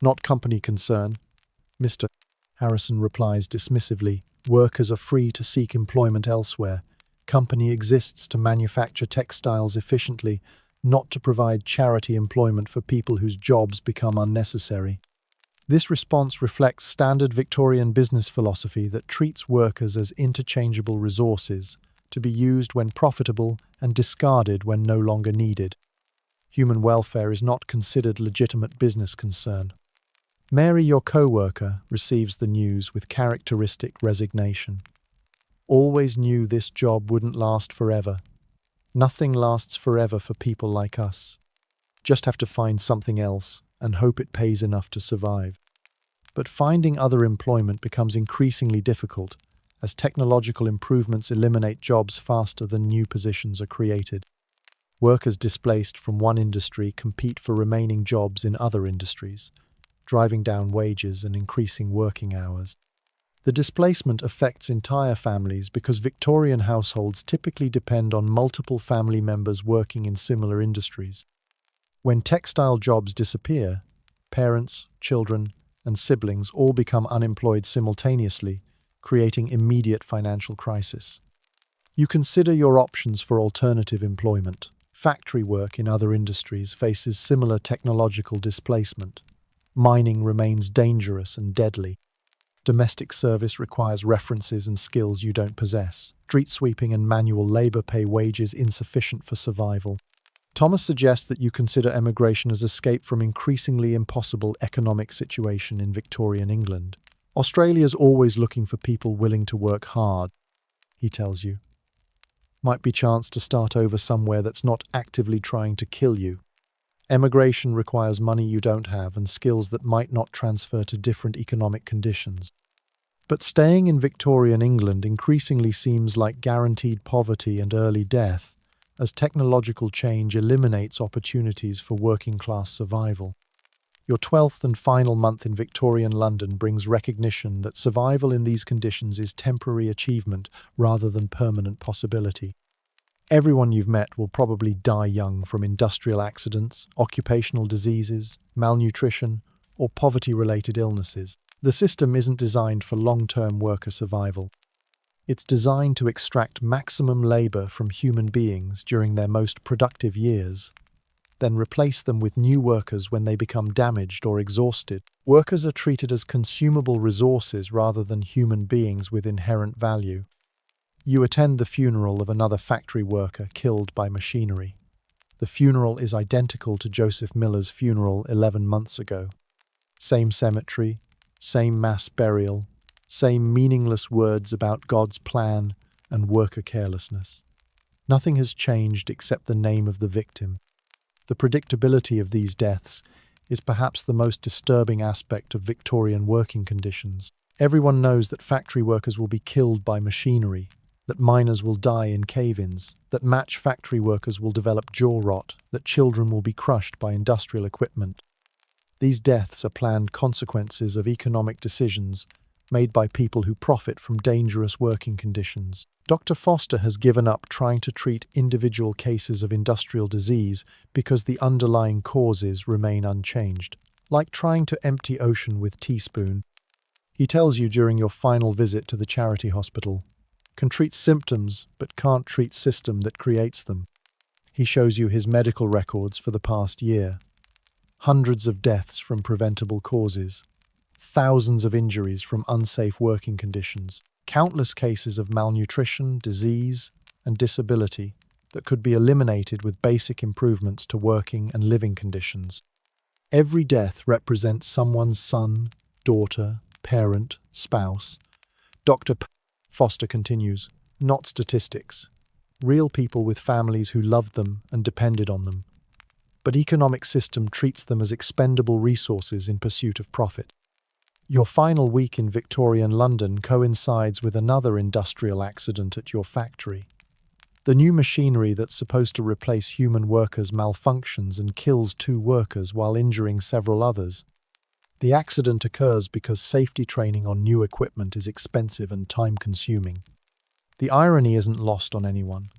Not company concern. Mr. Harrison replies dismissively, workers are free to seek employment elsewhere. Company exists to manufacture textiles efficiently, not to provide charity employment for people whose jobs become unnecessary. This response reflects standard Victorian business philosophy that treats workers as interchangeable resources, to be used when profitable and discarded when no longer needed. Human welfare is not considered legitimate business concern. Mary, your co-worker, receives the news with characteristic resignation. Always knew this job wouldn't last forever. Nothing lasts forever for people like us. Just have to find something else and hope it pays enough to survive. But finding other employment becomes increasingly difficult as technological improvements eliminate jobs faster than new positions are created. Workers displaced from one industry compete for remaining jobs in other industries, driving down wages and increasing working hours. The displacement affects entire families because Victorian households typically depend on multiple family members working in similar industries. When textile jobs disappear, parents, children, and siblings all become unemployed simultaneously, creating immediate financial crisis. You consider your options for alternative employment. Factory work in other industries faces similar technological displacement. Mining remains dangerous and deadly. Domestic service requires references and skills you don't possess. Street sweeping and manual labor pay wages insufficient for survival. Thomas suggests that you consider emigration as escape from increasingly impossible economic situation in Victorian England. Australia's always looking for people willing to work hard, he tells you. Might be chance to start over somewhere that's not actively trying to kill you. Emigration requires money you don't have and skills that might not transfer to different economic conditions. But staying in Victorian England increasingly seems like guaranteed poverty and early death, as technological change eliminates opportunities for working-class survival. Your 12th and final month in Victorian London brings recognition that survival in these conditions is temporary achievement rather than permanent possibility. Everyone you've met will probably die young from industrial accidents, occupational diseases, malnutrition, or poverty-related illnesses. The system isn't designed for long-term worker survival. It's designed to extract maximum labor from human beings during their most productive years, then replace them with new workers when they become damaged or exhausted. Workers are treated as consumable resources rather than human beings with inherent value. You attend the funeral of another factory worker killed by machinery. The funeral is identical to Joseph Miller's funeral 11 months ago. Same cemetery, same mass burial, same meaningless words about God's plan and worker carelessness. Nothing has changed except the name of the victim. The predictability of these deaths is perhaps the most disturbing aspect of Victorian working conditions. Everyone knows that factory workers will be killed by machinery, that miners will die in cave-ins, that match factory workers will develop jaw rot, that children will be crushed by industrial equipment. These deaths are planned consequences of economic decisions made by people who profit from dangerous working conditions. Dr. Foster has given up trying to treat individual cases of industrial disease because the underlying causes remain unchanged. Like trying to empty ocean with teaspoon, he tells you during your final visit to the charity hospital, can treat symptoms but can't treat system that creates them. He shows you his medical records for the past year. Hundreds of deaths from preventable causes, thousands of injuries from unsafe working conditions, countless cases of malnutrition, disease, and disability that could be eliminated with basic improvements to working and living conditions. Every death represents someone's son, daughter, parent, spouse. Dr. Foster continues, not statistics. Real people with families who loved them and depended on them. But economic system treats them as expendable resources in pursuit of profit. Your final week in Victorian London coincides with another industrial accident at your factory. The new machinery that's supposed to replace human workers malfunctions and kills 2 workers while injuring several others. The accident occurs because safety training on new equipment is expensive and time-consuming. The irony isn't lost on anyone.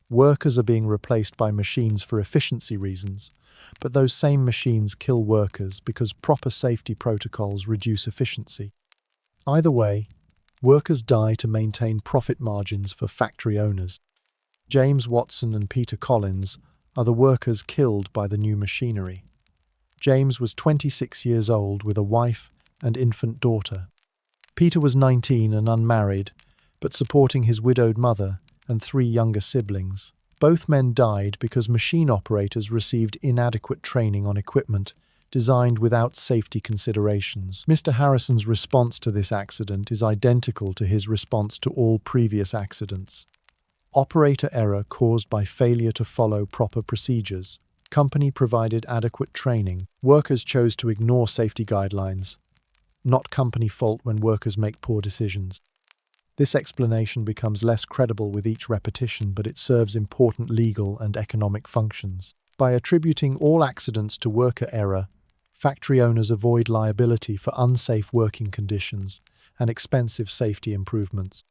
Workers are being replaced by machines for efficiency reasons, but those same machines kill workers because proper safety protocols reduce efficiency. Either way, workers die to maintain profit margins for factory owners. James Watson and Peter Collins are the workers killed by the new machinery. James was 26 years old with a wife and infant daughter. Peter was 19 and unmarried, but supporting his widowed mother and 3 younger siblings. Both men died because machine operators received inadequate training on equipment designed without safety considerations. Mr. Harrison's response to this accident is identical to his response to all previous accidents. Operator error caused by failure to follow proper procedures. Company provided adequate training. Workers chose to ignore safety guidelines. Not company fault when workers make poor decisions. This explanation becomes less credible with each repetition, but it serves important legal and economic functions. By attributing all accidents to worker error, factory owners avoid liability for unsafe working conditions and expensive safety improvements.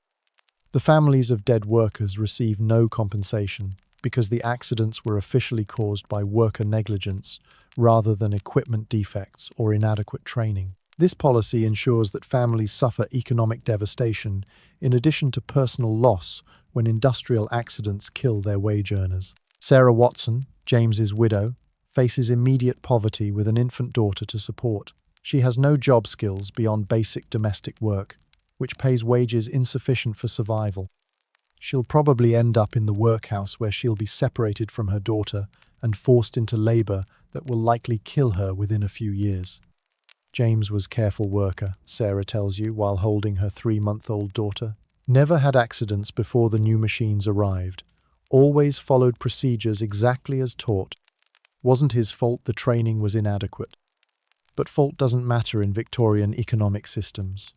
The families of dead workers receive no compensation because the accidents were officially caused by worker negligence rather than equipment defects or inadequate training. This policy ensures that families suffer economic devastation in addition to personal loss when industrial accidents kill their wage earners. Sarah Watson, James's widow, faces immediate poverty with an infant daughter to support. She has no job skills beyond basic domestic work, which pays wages insufficient for survival. She'll probably end up in the workhouse where she'll be separated from her daughter and forced into labor that will likely kill her within a few years. James was a careful worker, Sarah tells you, while holding her 3-month-old daughter. Never had accidents before the new machines arrived. Always followed procedures exactly as taught. Wasn't his fault the training was inadequate. But fault doesn't matter in Victorian economic systems.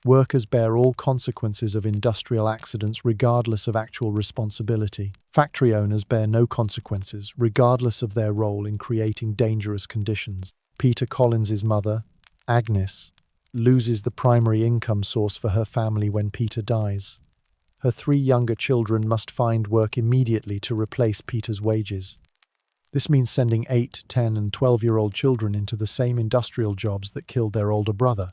Workers bear all consequences of industrial accidents regardless of actual responsibility. Factory owners bear no consequences, regardless of their role in creating dangerous conditions. Peter Collins's mother, Agnes, loses the primary income source for her family when Peter dies. Her 3 younger children must find work immediately to replace Peter's wages. This means sending 8, 10, and 12-year-old children into the same industrial jobs that killed their older brother.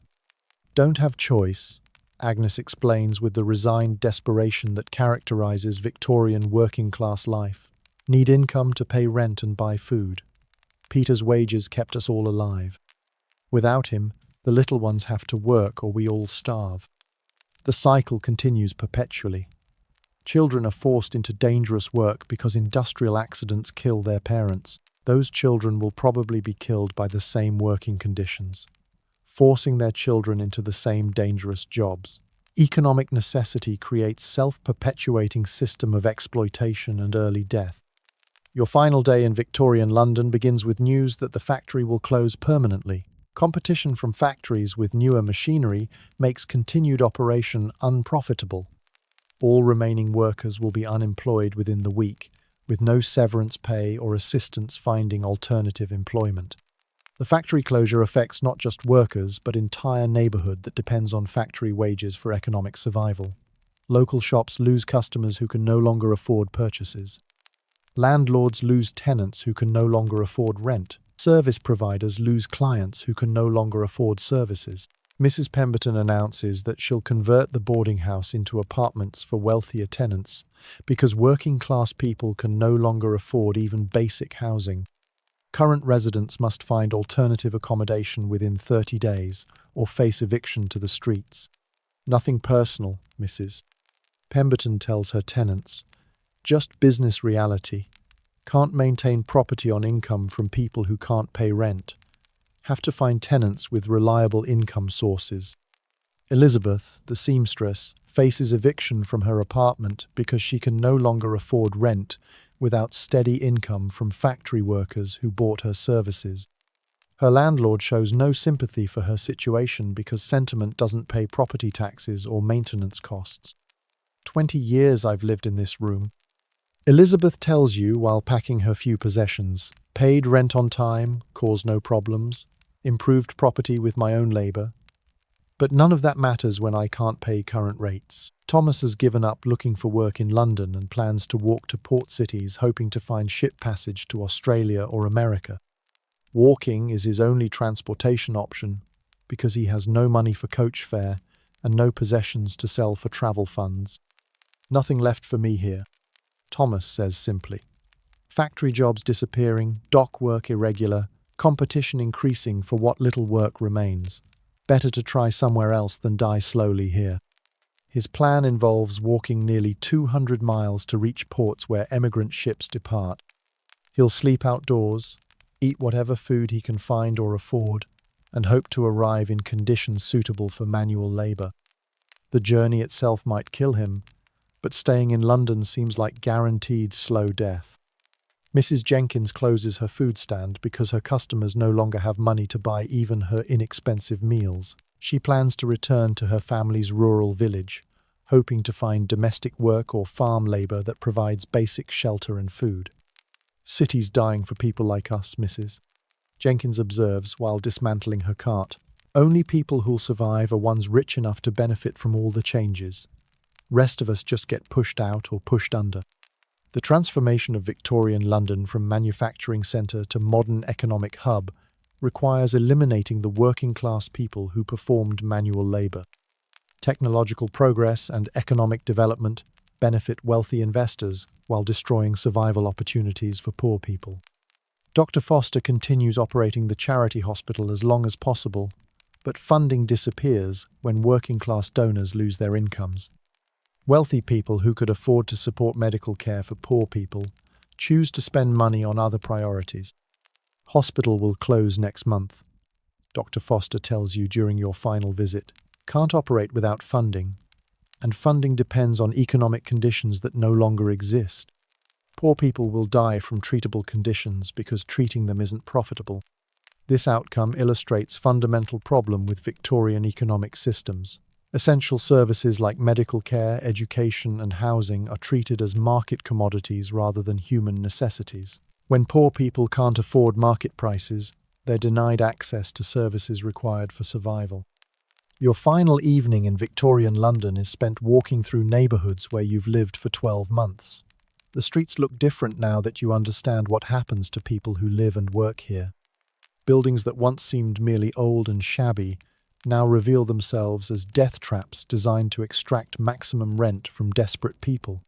Don't have choice, Agnes explains with the resigned desperation that characterizes Victorian working-class life. Need income to pay rent and buy food. Peter's wages kept us all alive. Without him, the little ones have to work or we all starve. The cycle continues perpetually. Children are forced into dangerous work because industrial accidents kill their parents. Those children will probably be killed by the same working conditions, forcing their children into the same dangerous jobs. Economic necessity creates self-perpetuating system of exploitation and early death. Your final day in Victorian London begins with news that the factory will close permanently. Competition from factories with newer machinery makes continued operation unprofitable. All remaining workers will be unemployed within the week, with no severance pay or assistance finding alternative employment. The factory closure affects not just workers, but entire neighborhood that depends on factory wages for economic survival. Local shops lose customers who can no longer afford purchases. Landlords lose tenants who can no longer afford rent. Service providers lose clients who can no longer afford services. Mrs. Pemberton announces that she'll convert the boarding house into apartments for wealthier tenants because working-class people can no longer afford even basic housing. Current residents must find alternative accommodation within 30 days or face eviction to the streets. Nothing personal, Mrs. Pemberton tells her tenants. Just business reality. Can't maintain property on income from people who can't pay rent. Have to find tenants with reliable income sources. Elizabeth, the seamstress, faces eviction from her apartment because she can no longer afford rent without steady income from factory workers who bought her services. Her landlord shows no sympathy for her situation because sentiment doesn't pay property taxes or maintenance costs. 20 years I've lived in this room. Elizabeth tells you while packing her few possessions, paid rent on time, caused no problems, improved property with my own labor. But none of that matters when I can't pay current rates. Thomas has given up looking for work in London and plans to walk to port cities hoping to find ship passage to Australia or America. Walking is his only transportation option because he has no money for coach fare and no possessions to sell for travel funds. Nothing left for me here, Thomas says simply. Factory jobs disappearing, dock work irregular, competition increasing for what little work remains. Better to try somewhere else than die slowly here. His plan involves walking nearly 200 miles to reach ports where emigrant ships depart. He'll sleep outdoors, eat whatever food he can find or afford, and hope to arrive in conditions suitable for manual labor. The journey itself might kill him, but staying in London seems like guaranteed slow death. Mrs. Jenkins closes her food stand because her customers no longer have money to buy even her inexpensive meals. She plans to return to her family's rural village, hoping to find domestic work or farm labor that provides basic shelter and food. City's dying for people like us, Mrs. Jenkins observes while dismantling her cart. Only people who'll survive are ones rich enough to benefit from all the changes. Rest of us just get pushed out or pushed under. The transformation of Victorian London from manufacturing centre to modern economic hub requires eliminating the working-class people who performed manual labour. Technological progress and economic development benefit wealthy investors while destroying survival opportunities for poor people. Dr. Foster continues operating the charity hospital as long as possible, but funding disappears when working-class donors lose their incomes. Wealthy people who could afford to support medical care for poor people choose to spend money on other priorities. Hospital will close next month, Dr. Foster tells you during your final visit. Can't operate without funding, and funding depends on economic conditions that no longer exist. Poor people will die from treatable conditions because treating them isn't profitable. This outcome illustrates fundamental problem with Victorian economic systems. Essential services like medical care, education, and housing are treated as market commodities rather than human necessities. When poor people can't afford market prices, they're denied access to services required for survival. Your final evening in Victorian London is spent walking through neighbourhoods where you've lived for 12 months. The streets look different now that you understand what happens to people who live and work here. Buildings that once seemed merely old and shabby now reveal themselves as death traps designed to extract maximum rent from desperate people.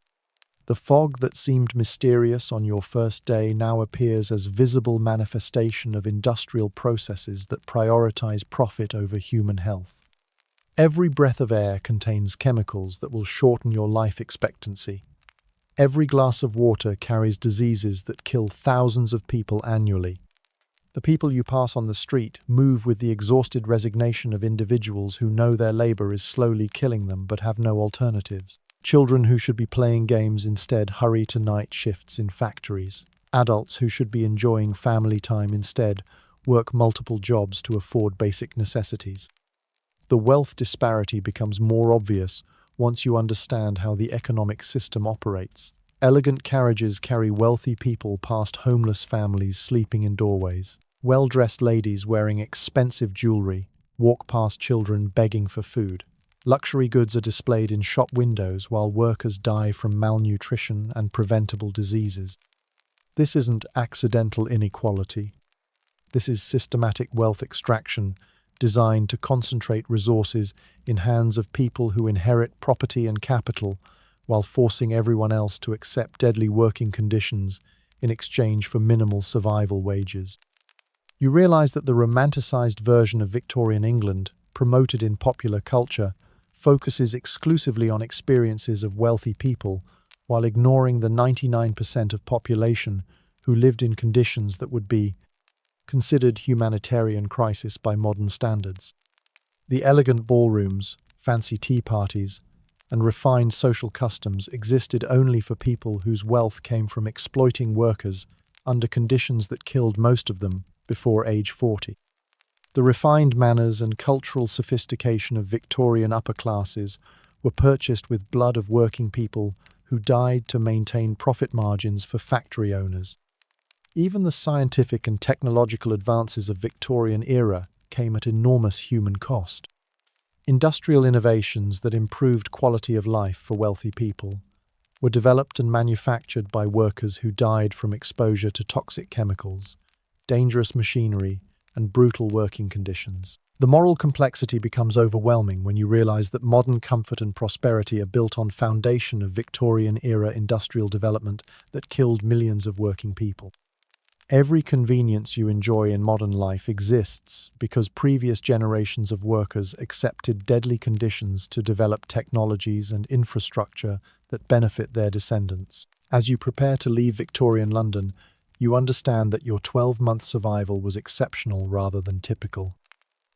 The fog that seemed mysterious on your first day now appears as visible manifestation of industrial processes that prioritize profit over human health. Every breath of air contains chemicals that will shorten your life expectancy. Every glass of water carries diseases that kill thousands of people annually. The people you pass on the street move with the exhausted resignation of individuals who know their labor is slowly killing them but have no alternatives. Children who should be playing games instead hurry to night shifts in factories. Adults who should be enjoying family time instead work multiple jobs to afford basic necessities. The wealth disparity becomes more obvious once you understand how the economic system operates. Elegant carriages carry wealthy people past homeless families sleeping in doorways. Well-dressed ladies wearing expensive jewelry walk past children begging for food. Luxury goods are displayed in shop windows while workers die from malnutrition and preventable diseases. This isn't accidental inequality. This is systematic wealth extraction designed to concentrate resources in hands of people who inherit property and capital while forcing everyone else to accept deadly working conditions in exchange for minimal survival wages. You realize that the romanticized version of Victorian England, promoted in popular culture, focuses exclusively on experiences of wealthy people while ignoring the 99% of population who lived in conditions that would be considered humanitarian crisis by modern standards. The elegant ballrooms, fancy tea parties, and refined social customs existed only for people whose wealth came from exploiting workers under conditions that killed most of them before age 40. The refined manners and cultural sophistication of Victorian upper classes were purchased with blood of working people who died to maintain profit margins for factory owners. Even the scientific and technological advances of Victorian era came at enormous human cost. Industrial innovations that improved quality of life for wealthy people were developed and manufactured by workers who died from exposure to toxic chemicals, dangerous machinery, and brutal working conditions. The moral complexity becomes overwhelming when you realize that modern comfort and prosperity are built on foundation of Victorian-era industrial development that killed millions of working people. Every convenience you enjoy in modern life exists because previous generations of workers accepted deadly conditions to develop technologies and infrastructure that benefit their descendants. As you prepare to leave Victorian London, you understand that your 12-month survival was exceptional rather than typical.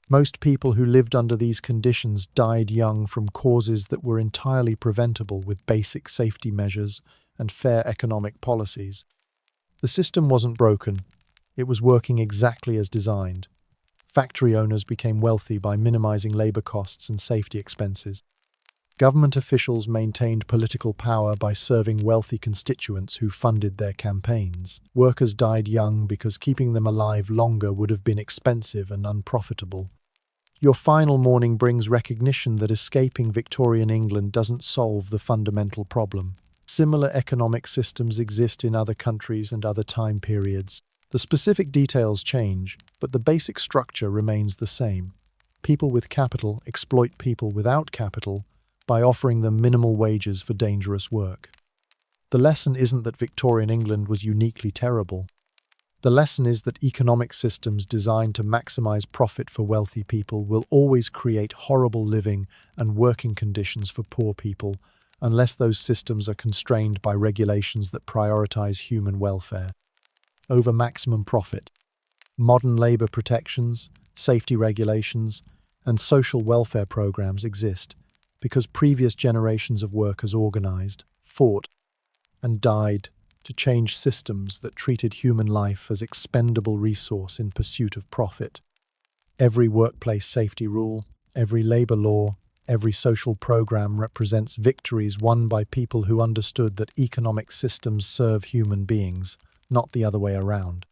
Most people who lived under these conditions died young from causes that were entirely preventable with basic safety measures and fair economic policies. The system wasn't broken. It was working exactly as designed. Factory owners became wealthy by minimizing labor costs and safety expenses. Government officials maintained political power by serving wealthy constituents who funded their campaigns. Workers died young because keeping them alive longer would have been expensive and unprofitable. Your final morning brings recognition that escaping Victorian England doesn't solve the fundamental problem. Similar economic systems exist in other countries and other time periods. The specific details change, but the basic structure remains the same. People with capital exploit people without capital by offering them minimal wages for dangerous work. The lesson isn't that Victorian England was uniquely terrible. The lesson is that economic systems designed to maximize profit for wealthy people will always create horrible living and working conditions for poor people, unless those systems are constrained by regulations that prioritize human welfare over maximum profit. Modern labor protections, safety regulations, and social welfare programs exist because previous generations of workers organized, fought, and died to change systems that treated human life as expendable resource in pursuit of profit. Every workplace safety rule, every labor law, every social program represents victories won by people who understood that economic systems serve human beings, not the other way around.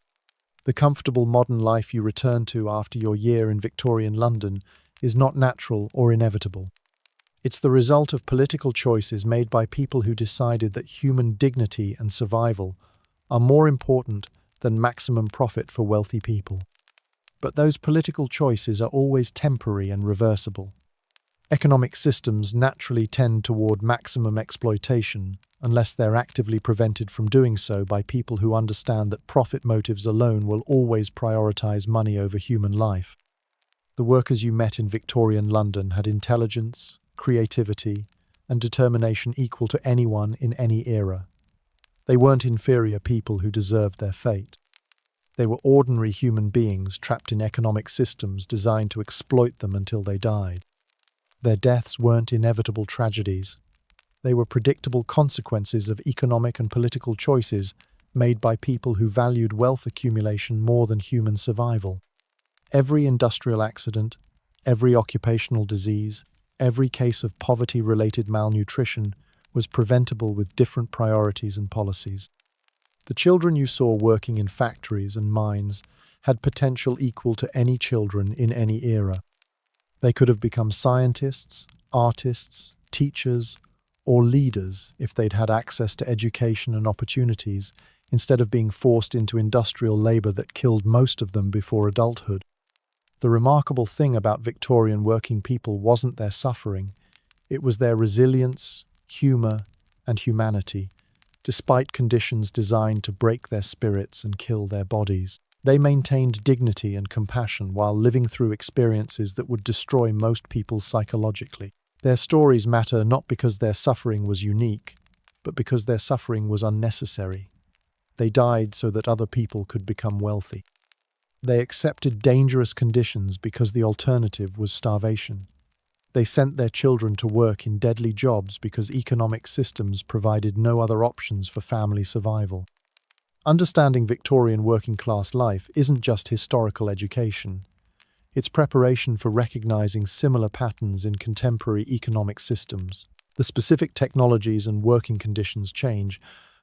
The comfortable modern life you return to after your year in Victorian London is not natural or inevitable. It's the result of political choices made by people who decided that human dignity and survival are more important than maximum profit for wealthy people. But those political choices are always temporary and reversible. Economic systems naturally tend toward maximum exploitation unless they're actively prevented from doing so by people who understand that profit motives alone will always prioritize money over human life. The workers you met in Victorian London had intelligence, creativity, and determination equal to anyone in any era. They weren't inferior people who deserved their fate. They were ordinary human beings trapped in economic systems designed to exploit them until they died. Their deaths weren't inevitable tragedies. They were predictable consequences of economic and political choices made by people who valued wealth accumulation more than human survival. Every industrial accident, every occupational disease, Every case of poverty-related malnutrition was preventable with different priorities and policies. The children you saw working in factories and mines had potential equal to any children in any era. They could have become scientists, artists, teachers, or leaders if they'd had access to education and opportunities, instead of being forced into industrial labor that killed most of them before adulthood. The remarkable thing about Victorian working people wasn't their suffering, it was their resilience, humor, and humanity, despite conditions designed to break their spirits and kill their bodies. They maintained dignity and compassion while living through experiences that would destroy most people psychologically. Their stories matter not because their suffering was unique, but because their suffering was unnecessary. They died so that other people could become wealthy. They accepted dangerous conditions because the alternative was starvation. They sent their children to work in deadly jobs because economic systems provided no other options for family survival. Understanding Victorian working-class life isn't just historical education. It's preparation for recognizing similar patterns in contemporary economic systems. The specific technologies and working conditions change,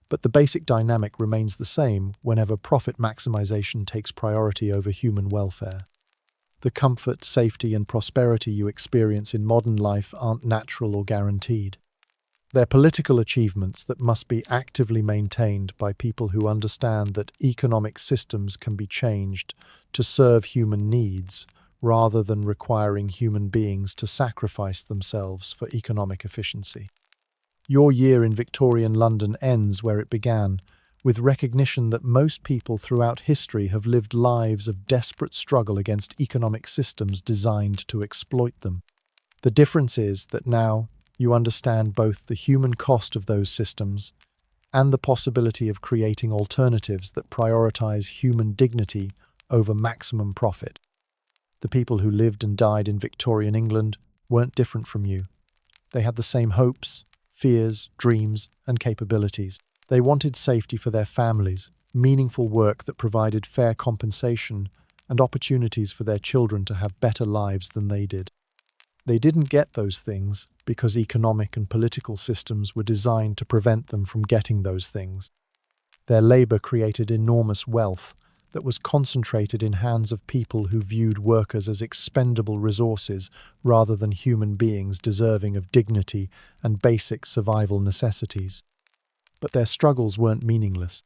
but the basic dynamic remains the same whenever profit maximization takes priority over human welfare. The comfort, safety, and prosperity you experience in modern life aren't natural or guaranteed. They're political achievements that must be actively maintained by people who understand that economic systems can be changed to serve human needs, rather than requiring human beings to sacrifice themselves for economic efficiency. Your year in Victorian London ends where it began, with recognition that most people throughout history have lived lives of desperate struggle against economic systems designed to exploit them. The difference is that now you understand both the human cost of those systems and the possibility of creating alternatives that prioritize human dignity over maximum profit. The people who lived and died in Victorian England weren't different from you. They had the same hopes, fears, dreams, and capabilities. They wanted safety for their families, meaningful work that provided fair compensation, and opportunities for their children to have better lives than they did. They didn't get those things because economic and political systems were designed to prevent them from getting those things. Their labor created enormous wealth that was concentrated in hands of people who viewed workers as expendable resources rather than human beings deserving of dignity and basic survival necessities. But their struggles weren't meaningless.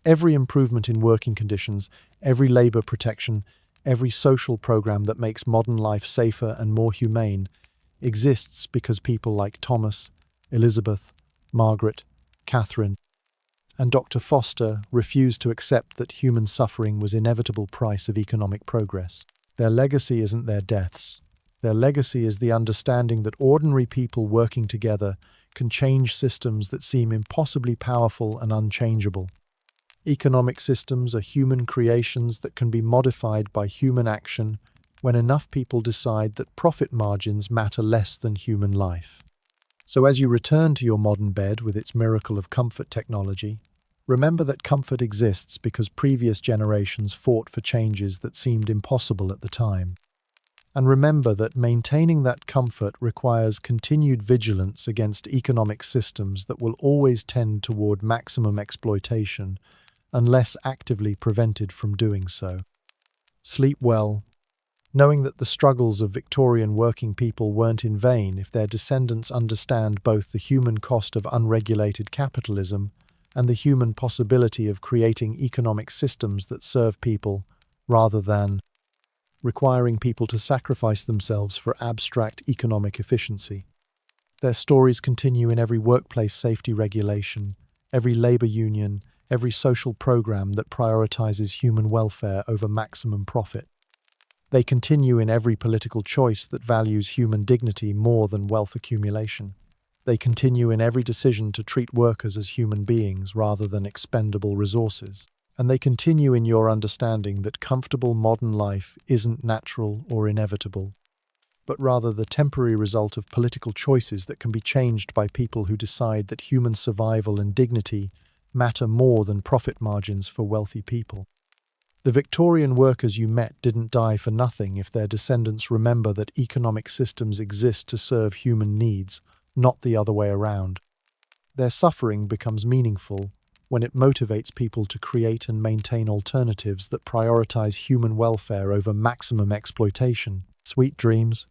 Every improvement in working conditions, every labor protection, every social program that makes modern life safer and more humane exists because people like Thomas, Elizabeth, Margaret, Catherine, and Dr. Foster refused to accept that human suffering was inevitable price of economic progress. Their legacy isn't their deaths. Their legacy is the understanding that ordinary people working together can change systems that seem impossibly powerful and unchangeable. Economic systems are human creations that can be modified by human action when enough people decide that profit margins matter less than human life. So as you return to your modern bed with its miracle of comfort technology, remember that comfort exists because previous generations fought for changes that seemed impossible at the time. And remember that maintaining that comfort requires continued vigilance against economic systems that will always tend toward maximum exploitation unless actively prevented from doing so. Sleep well, knowing that the struggles of Victorian working people weren't in vain if their descendants understand both the human cost of unregulated capitalism and the human possibility of creating economic systems that serve people rather than requiring people to sacrifice themselves for abstract economic efficiency. Their stories continue in every workplace safety regulation, every labor union, every social program that prioritizes human welfare over maximum profit. They continue in every political choice that values human dignity more than wealth accumulation. They continue in every decision to treat workers as human beings rather than expendable resources. And they continue in your understanding that comfortable modern life isn't natural or inevitable, but rather the temporary result of political choices that can be changed by people who decide that human survival and dignity matter more than profit margins for wealthy people. The Victorian workers you met didn't die for nothing if their descendants remember that economic systems exist to serve human needs, not the other way around. Their suffering becomes meaningful when it motivates people to create and maintain alternatives that prioritize human welfare over maximum exploitation. Sweet dreams.